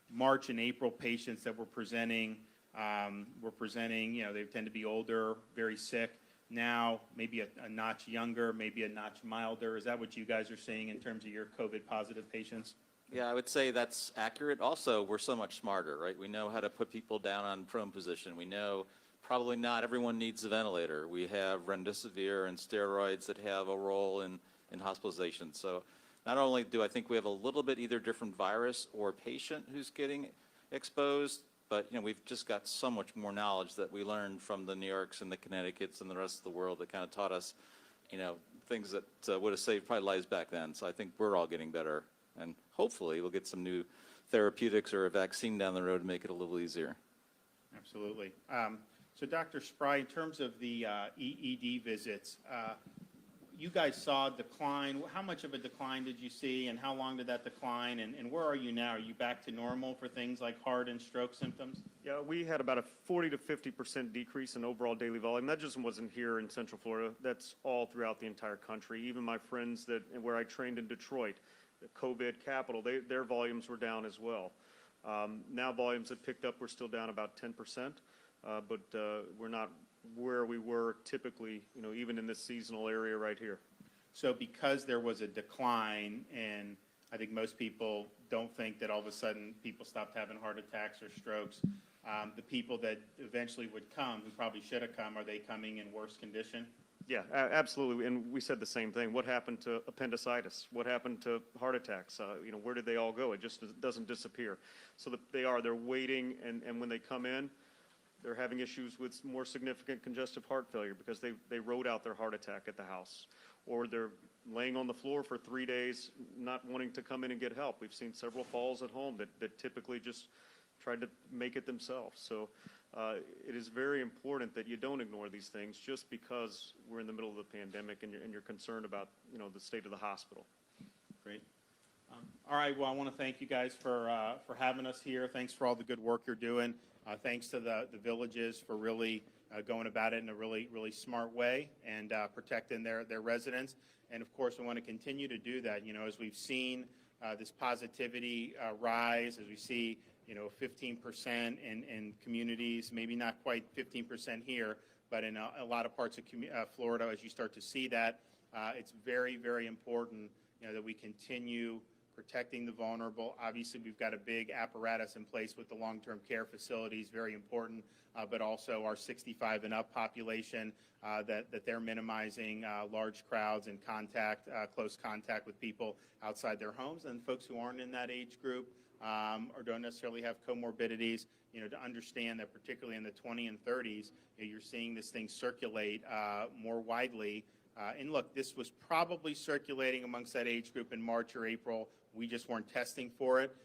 A: March and April patients that were presenting, they tend to be older, very sick. Now, maybe a notch younger, maybe a notch milder. Is that what you guys are seeing in terms of your COVID-positive patients?
B: Yeah, I would say that's accurate. Also, we're so much smarter, right? We know how to put people down on prone position. We know probably not everyone needs a ventilator. We have remdesivir and steroids that have a role in hospitalization. So not only do I think we have a little bit either different virus or patient who's getting exposed, but we've just got so much more knowledge that we learned from the New Yorks and the Connecticuts and the rest of the world that kind of taught us, things that would have saved probably lives back then. So I think we're all getting better. And hopefully we'll get some new therapeutics or a vaccine down the road to make it a little easier.
A: Absolutely. So Dr. Spry, in terms of the EED visits, you guys saw a decline. How much of a decline did you see, and how long did that decline, and where are you now? Are you back to normal for things like heart and stroke symptoms?
C: Yeah, we had about a 40 to 50% decrease in overall daily volume. That just wasn't here in Central Florida. That's all throughout the entire country. Even my friends where I trained in Detroit, the COVID capital, their volumes were down as well. Now volumes have picked up. We're still down about 10%, but we're not where we were typically, even in this seasonal area right here.
A: So because there was a decline, and I think most people don't think that all of a sudden people stopped having heart attacks or strokes, the people that eventually would come, who probably should have come, are they coming in worse condition?
C: Yeah, absolutely. And we said the same thing. What happened to appendicitis? What happened to heart attacks? Where did they all go? It just doesn't disappear. So they're waiting, and when they come in, they're having issues with more significant congestive heart failure because they rode out their heart attack at the house, or they're laying on the floor for 3 days not wanting to come in and get help. We've seen several falls at home that typically just tried to make it themselves. So it is very important that you don't ignore these things just because we're in the middle of the pandemic and you're concerned about, the state of the hospital.
A: Great. All right, well, I want to thank you guys for having us here. Thanks for all the good work you're doing. Thanks to the villages for really going about it in a really, really smart way and protecting their residents. And of course, we want to continue to do that. As we've seen this positivity rise, as we see, 15% in communities, maybe not quite 15% here, but in a lot of parts of Florida, as you start to see that, it's very, very important, that we continue protecting the vulnerable. Obviously, we've got a big apparatus in place with the long-term care facilities, very important, but also our 65 and up population, that they're minimizing large crowds and close contact with people outside their homes, and folks who aren't in that age group or don't necessarily have comorbidities, to understand that particularly in the 20 and 30s, you're seeing this thing circulate more widely. And look, this was probably circulating amongst that age group in March or April. We just weren't testing for it.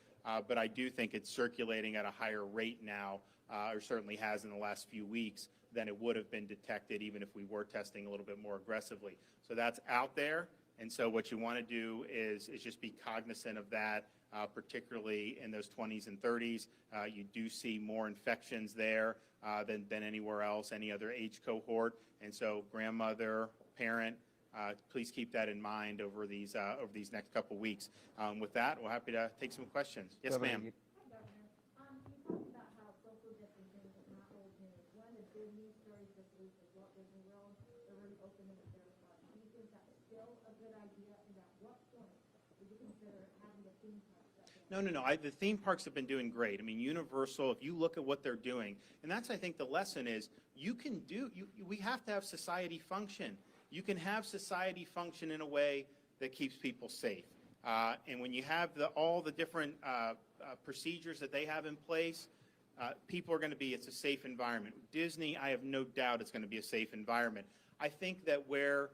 A: But I do think it's circulating at a higher rate now, or certainly has in the last few weeks, than it would have been detected even if we were testing a little bit more aggressively. So that's out there. And so what you want to do is just be cognizant of that, particularly in those 20s and 30s. You do see more infections there than anywhere else, any other age cohort. And so grandmother, parent, please keep that in mind over these next couple weeks. With that, we're happy to take some questions. Yes,
F: Governor,
A: ma'am.
F: you talked about how social distancing is not old news. One of the big news stories this week is Walt Disney World, the reopening of their parks. Do you think that's still a good idea, and at what point would you consider having the theme park shut down?
A: No. The theme parks have been doing great. I mean, Universal, if you look at what they're doing, and that's, I think, the lesson is we have to have society function. You can have society function in a way that keeps people safe. And when you have all the different procedures that they have in place, people are going to be, it's a safe environment. Disney, I have no doubt it's going to be a safe environment. I think that where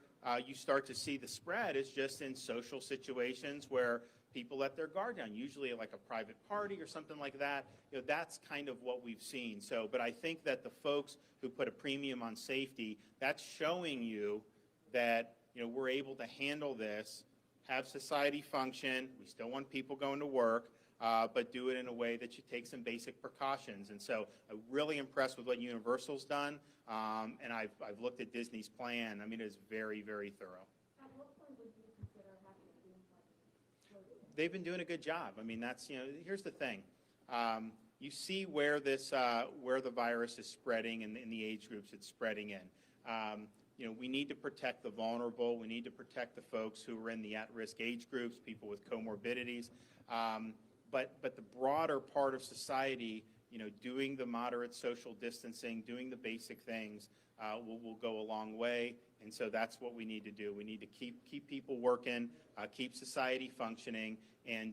A: you start to see the spread is just in social situations where people let their guard down, usually like a private party or something like that. That's kind of what we've seen. So, but I think that the folks who put a premium on safety, that's showing you that we're able to handle this, have society function. We still want people going to work, but do it in a way that you take some basic precautions. And so I'm really impressed with what Universal's done, and I've looked at Disney's plan. I mean, it is very, very thorough.
F: At what point would you consider having the theme park closed?
A: They've been doing a good job. I mean, that's, here's the thing. You see where where the virus is spreading and in the age groups it's spreading in. We need to protect the vulnerable. We need to protect the folks who are in the at-risk age groups, people with comorbidities. But the broader part of society, doing the moderate social distancing, doing the basic things will go a long way. And so that's what we need to do. We need to keep people working, keep society functioning, and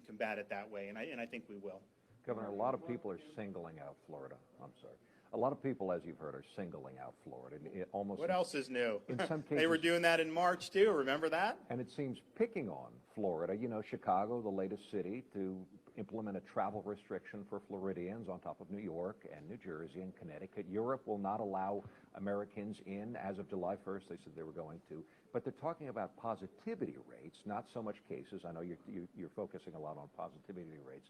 A: combat it that way. And I think we will.
G: Governor, a lot of people are singling out Florida. I'm sorry. A lot of people, as you've heard, are singling out Florida.
A: What else is new?
G: In some cases,
A: they were doing that in March, too. Remember that?
G: And it seems picking on Florida. Chicago, the latest city to implement a travel restriction for Floridians on top of New York and New Jersey and Connecticut. Europe will not allow Americans in as of July 1st. They said they were going to. But they're talking about positivity rates, not so much cases. I know you're focusing a lot on positivity rates.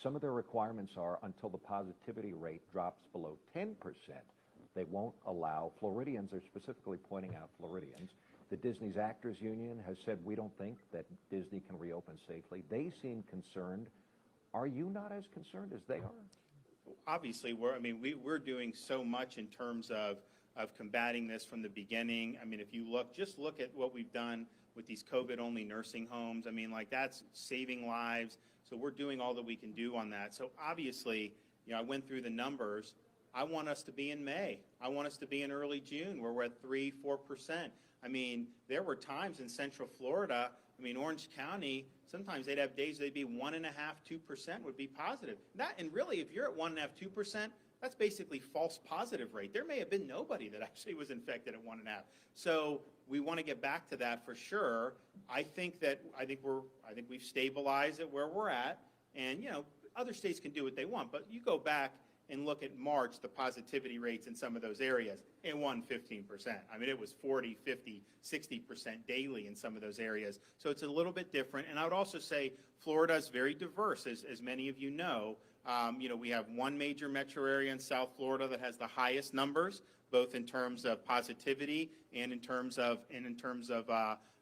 G: Some of their requirements are until the positivity rate drops below 10%, they won't allow Floridians. They're specifically pointing out Floridians. The Disney's Actors Union has said, we don't think that Disney can reopen safely. They seem concerned. Are you not as concerned as they are?
A: Obviously, we're doing so much in terms of combating this from the beginning. I mean, if you just look at what we've done with these COVID-only nursing homes. I mean, that's saving lives. So we're doing all that we can do on that. So obviously, I went through the numbers. I want us to be in May. I want us to be in early June where we're at 3-4%. I mean, there were times in Central Florida, Orange County, sometimes they'd have days they'd be 1.5%, 2% would be positive. And really, if you're at 1.5%, 2%, that's basically false positive rate. There may have been nobody that actually was infected at 1.5. So we want to get back to that for sure. I think we've stabilized it where we're at. And, other states can do what they want, but you go back and look at March, the positivity rates in some of those areas, it won 15%. I mean, it was 40, 50, 60% daily in some of those areas. So it's a little bit different. And I would also say Florida is very diverse, as many of you know. We have one major metro area in South Florida that has the highest numbers, both in terms of positivity and in terms of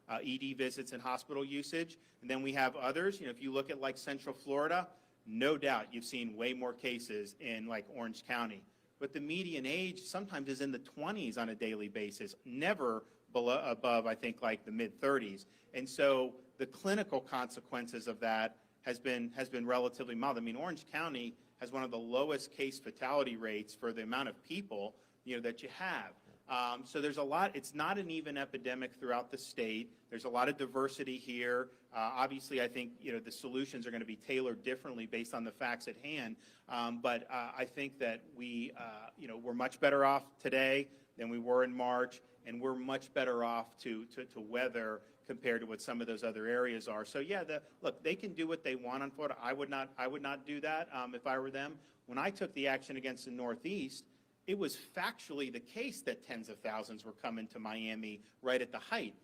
A: ED visits and hospital usage. And then we have others. If you look at like Central Florida, no doubt you've seen way more cases in like Orange County. But the median age sometimes is in the 20s on a daily basis, never above, I think, like the mid-30s. And so the clinical consequences of that has been relatively mild. I mean, Orange County has one of the lowest case fatality rates for the amount of people, that you have. So there's a lot. It's not an even epidemic throughout the state. There's a lot of diversity here. Obviously, I think the solutions are going to be tailored differently based on the facts at hand. But I think that we're much better off today than we were in March, and we're much better off to weather compared to what some of those other areas are. So yeah, look, they can do what they want on Florida. I would not do that if I were them. When I took the action against the Northeast, it was factually the case that tens of thousands were coming to Miami right at the height.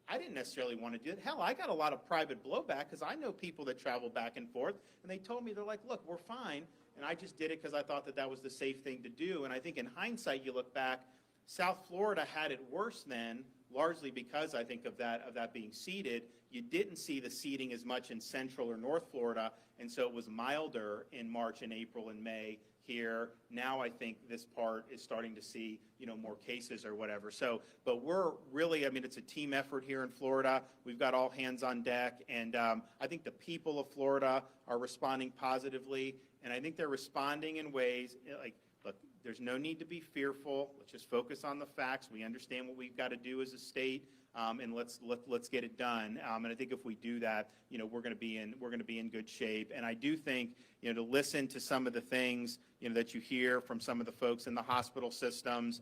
A: I didn't necessarily want to do it. Hell, I got a lot of private blowback because I know people that travel back and forth, and they told me, they're like, look, we're fine. And I just did it because I thought that was the safe thing to do. And I think in hindsight, you look back, South Florida had it worse then, largely because I think of that being seeded. You didn't see the seeding as much in Central or North Florida, and so it was milder in March and April and May here. Now I think this part is starting to see, more cases or whatever. So, but we're really, it's a team effort here in Florida. We've got all hands on deck, and I think the people of Florida are responding positively, and I think they're responding in ways like, look, there's no need to be fearful. Let's just focus on the facts. We understand what we've got to do as a state, and let's get it done. And I think if we do that, we're going to be in good shape. And I do think, to listen to some of the things, that you hear from some of the folks in the hospital systems,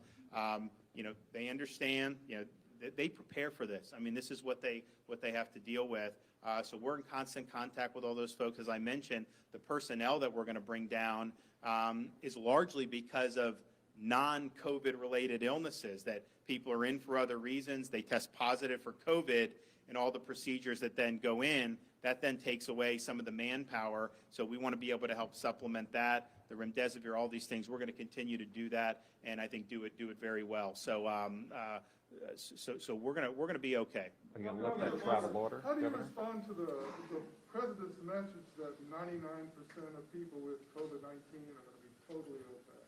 A: they understand, they prepare for this. I mean, this is what they have to deal with. So we're in constant contact with all those folks. As I mentioned, the personnel that we're going to bring down is largely because of non-COVID related illnesses that people are in for other reasons. They test positive for COVID, and all the procedures that then go in, that then takes away some of the manpower. So we want to be able to help supplement that, the remdesivir, all these things. We're going to continue to do that, and I think do it very well. So so we're going to be okay.
G: Are you going to lift that travel order,
H: How do you
G: Governor?
H: respond to the president's message that 99% of people with COVID-19 are going to be totally okay?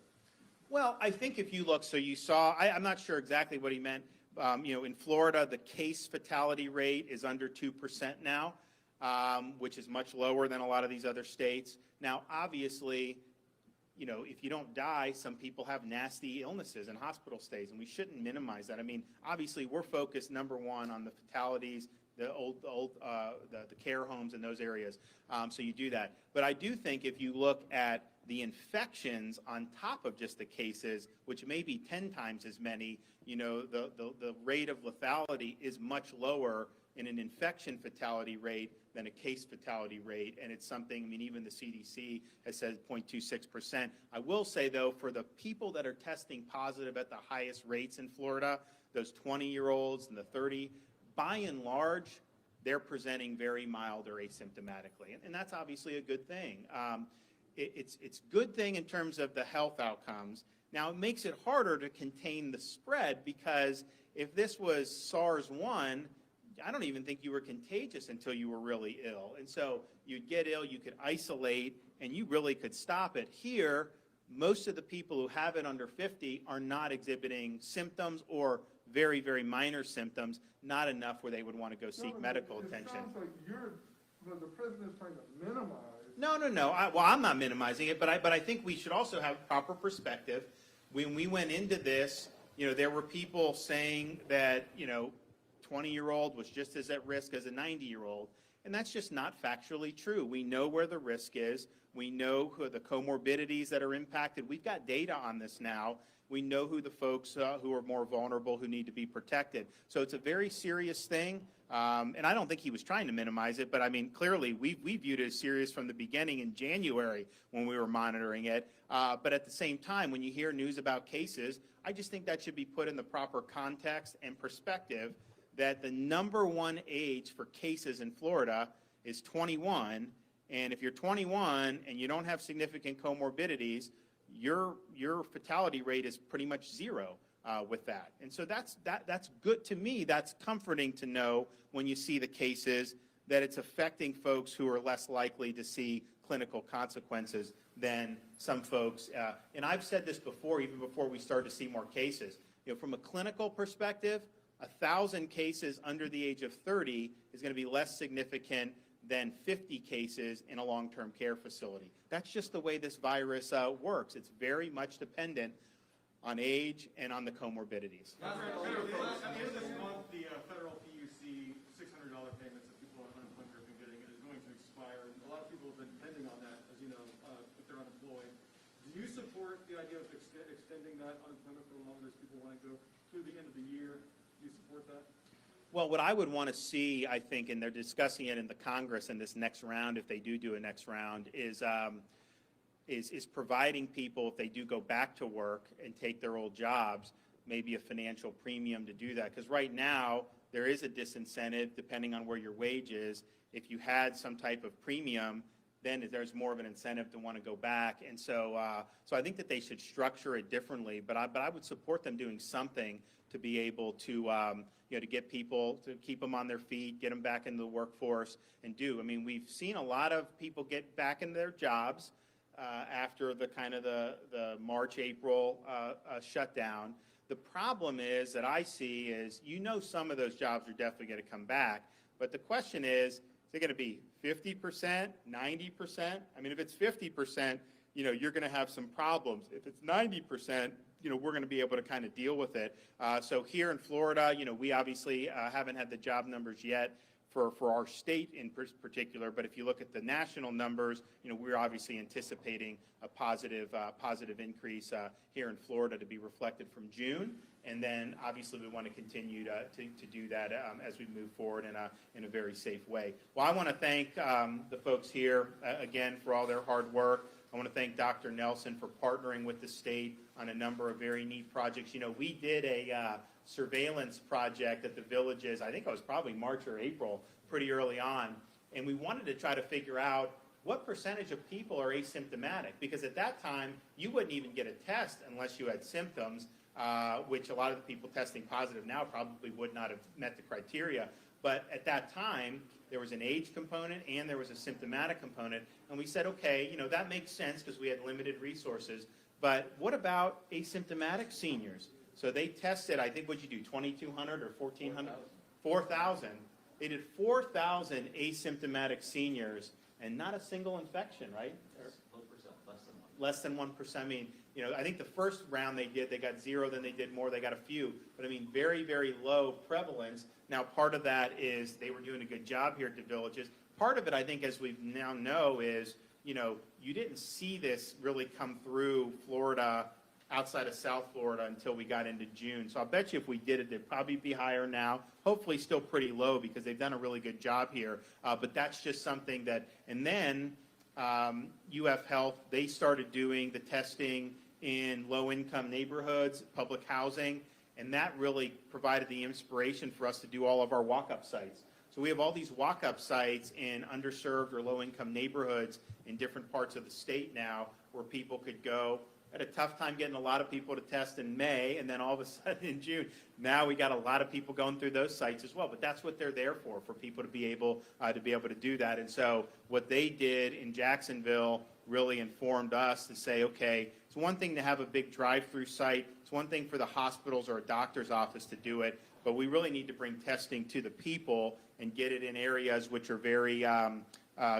A: Well, I think if you look, so you saw, I'm not sure exactly what he meant. In Florida, the case fatality rate is under 2% now, which is much lower than a lot of these other states. Now, obviously, if you don't die, some people have nasty illnesses and hospital stays, and we shouldn't minimize that. I mean, obviously, we're focused, number one, on the fatalities, the care homes in those areas. So you do that. But I do think if you look at the infections on top of just the cases, which may be 10 times as many, the rate of lethality is much lower in an infection fatality rate than a case fatality rate. And it's something, even the CDC has said 0.26%. I will say, though, for the people that are testing positive at the highest rates in Florida, those 20-year-olds and the 30, by and large, they're presenting very mild or asymptomatically. And that's obviously a good thing. It's a good thing in terms of the health outcomes. Now, it makes it harder to contain the spread, because if this was SARS-1, I don't even think you were contagious until you were really ill. And so you'd get ill, you could isolate, and you really could stop it. Here, most of the people who have it under 50 are not exhibiting symptoms or very, very minor symptoms, not enough where they would want to go seek medical attention.
H: It sounds like the president is trying to minimize.
A: No. I'm not minimizing it, but I think we should also have proper perspective. When we went into this, there were people saying that, 20-year-old was just as at risk as a 90-year-old, and that's just not factually true. We know where the risk is. We know who the comorbidities that are impacted. We've got data on this now. We know who the folks who are more vulnerable, who need to be protected. So it's a very serious thing. And I don't think he was trying to minimize it, but I mean, clearly we viewed it as serious from the beginning in January when we were monitoring it. But at the same time, when you hear news about cases, I just think that should be put in the proper context and perspective that the #1 age for cases in Florida is 21. And if you're 21 and you don't have significant comorbidities, your fatality rate is pretty much zero with that. And so that's good to me. That's comforting to know when you see the cases that it's affecting folks who are less likely to see clinical consequences than some folks. And I've said this before, even before we started to see more cases. From a clinical perspective, 1,000 cases under the age of 30 is going to be less significant than 50 cases in a long-term care facility. That's just the way this virus works. It's very much dependent on age and on the comorbidities.
C: At the end of this month, the federal PUC $600 payments that people on unemployment have been getting is going to expire. And a lot of people have been depending on that, as you know, if they're unemployed. Do you support the idea of extending that unemployment for longer as people want to go through the end of the year? Do you support that?
A: Well, what I would want to see, I think, and they're discussing it in the Congress in this next round, if they do a next round, is providing people, if they do go back to work and take their old jobs, maybe a financial premium to do that. Because right now, there is a disincentive, depending on where your wage is. If you had some type of premium, then there's more of an incentive to want to go back. And so I think that they should structure it differently. But I would support them doing something to be able to, to get people, to keep them on their feet, get them back into the workforce and do. I mean, we've seen a lot of people get back in their jobs after the kind of the March, April shutdown. The problem is that I see is, some of those jobs are definitely going to come back. But the question is it going to be 50%, 90%? I mean, if it's 50%, you're going to have some problems. If it's 90%, we're going to be able to kind of deal with it. So here in Florida, we obviously haven't had the job numbers yet for our state in particular, but if you look at the national numbers, we're obviously anticipating a positive increase here in Florida to be reflected from June. And then obviously we want to continue to do that as we move forward in a very safe way. Well, I want to thank the folks here again for all their hard work. I want to thank Dr. Nelson for partnering with the state on a number of very neat projects. We did a surveillance project at the villages, I think it was probably March or April, pretty early on, and we wanted to try to figure out what percentage of people are asymptomatic, because at that time, you wouldn't even get a test unless you had symptoms, which a lot of the people testing positive now probably would not have met the criteria. But at that time, there was an age component and there was a symptomatic component. And we said, okay, that makes sense because we had limited resources. But what about asymptomatic seniors? So they tested, I think, what'd you do, 2,200 or 1,400? 4,000. They did 4,000 asymptomatic seniors and not a single infection, right? Less than 1%. I mean, I think the first round they got 0, then they did more, they got a few. But I mean, very, very low prevalence. Now, part of that is they were doing a good job here at the villages. Part of it, I think, as we now know, is, you didn't see this really come through Florida, outside of South Florida, until we got into June. So I'll bet you if we did it, they'd probably be higher now. Hopefully still pretty low because they've done a really good job here. But that's just something that, and then UF Health, they started doing the testing in low-income neighborhoods, public housing, and that really provided the inspiration for us to do all of our walk-up sites. So we have all these walk-up sites in underserved or low-income neighborhoods in different parts of the state now where people could go. Had a tough time getting a lot of people to test in May, and then all of a sudden in June, now we got a lot of people going through those sites as well. But that's what they're there for people to be able to do that. And so what they did in Jacksonville really informed us to say, okay, it's one thing to have a big drive-through site. It's one thing for the hospitals or a doctor's office to do it, but we really need to bring testing to the people and get it in areas which are very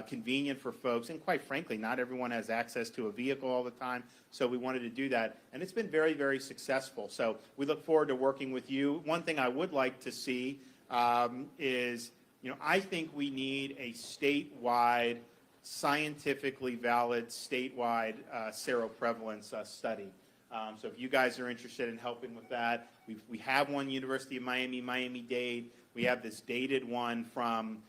A: convenient for folks. And quite frankly, not everyone has access to a vehicle all the time. So we wanted to do that. And it's been very, very successful. So we look forward to working with you. One thing I would like to see is, I think we need a statewide, scientifically valid statewide seroprevalence study. So if you guys are interested in helping with that, we have one University of Miami, Miami-Dade. We have this dated one from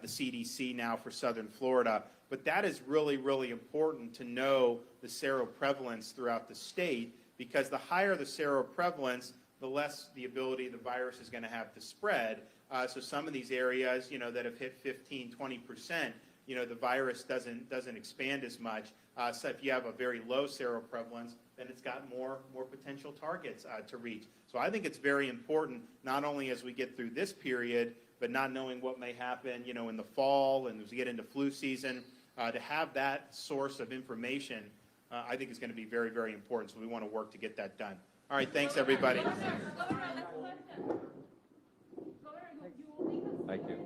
A: the CDC now for Southern Florida. But that is really, really important to know the seroprevalence throughout the state, because the higher the seroprevalence, the less the ability the virus is going to have to spread. So some of these areas, that have hit 15, 20%, the virus doesn't expand as much. So if you have a very low seroprevalence, then it's got more potential targets to reach. So I think it's very important, not only as we get through this period, but not knowing what may happen, in the fall and as we get into flu season, to have that source of information, I think is going to be very, very important. So we want to work to get that done. All right, thanks, everybody.
G: Thank you.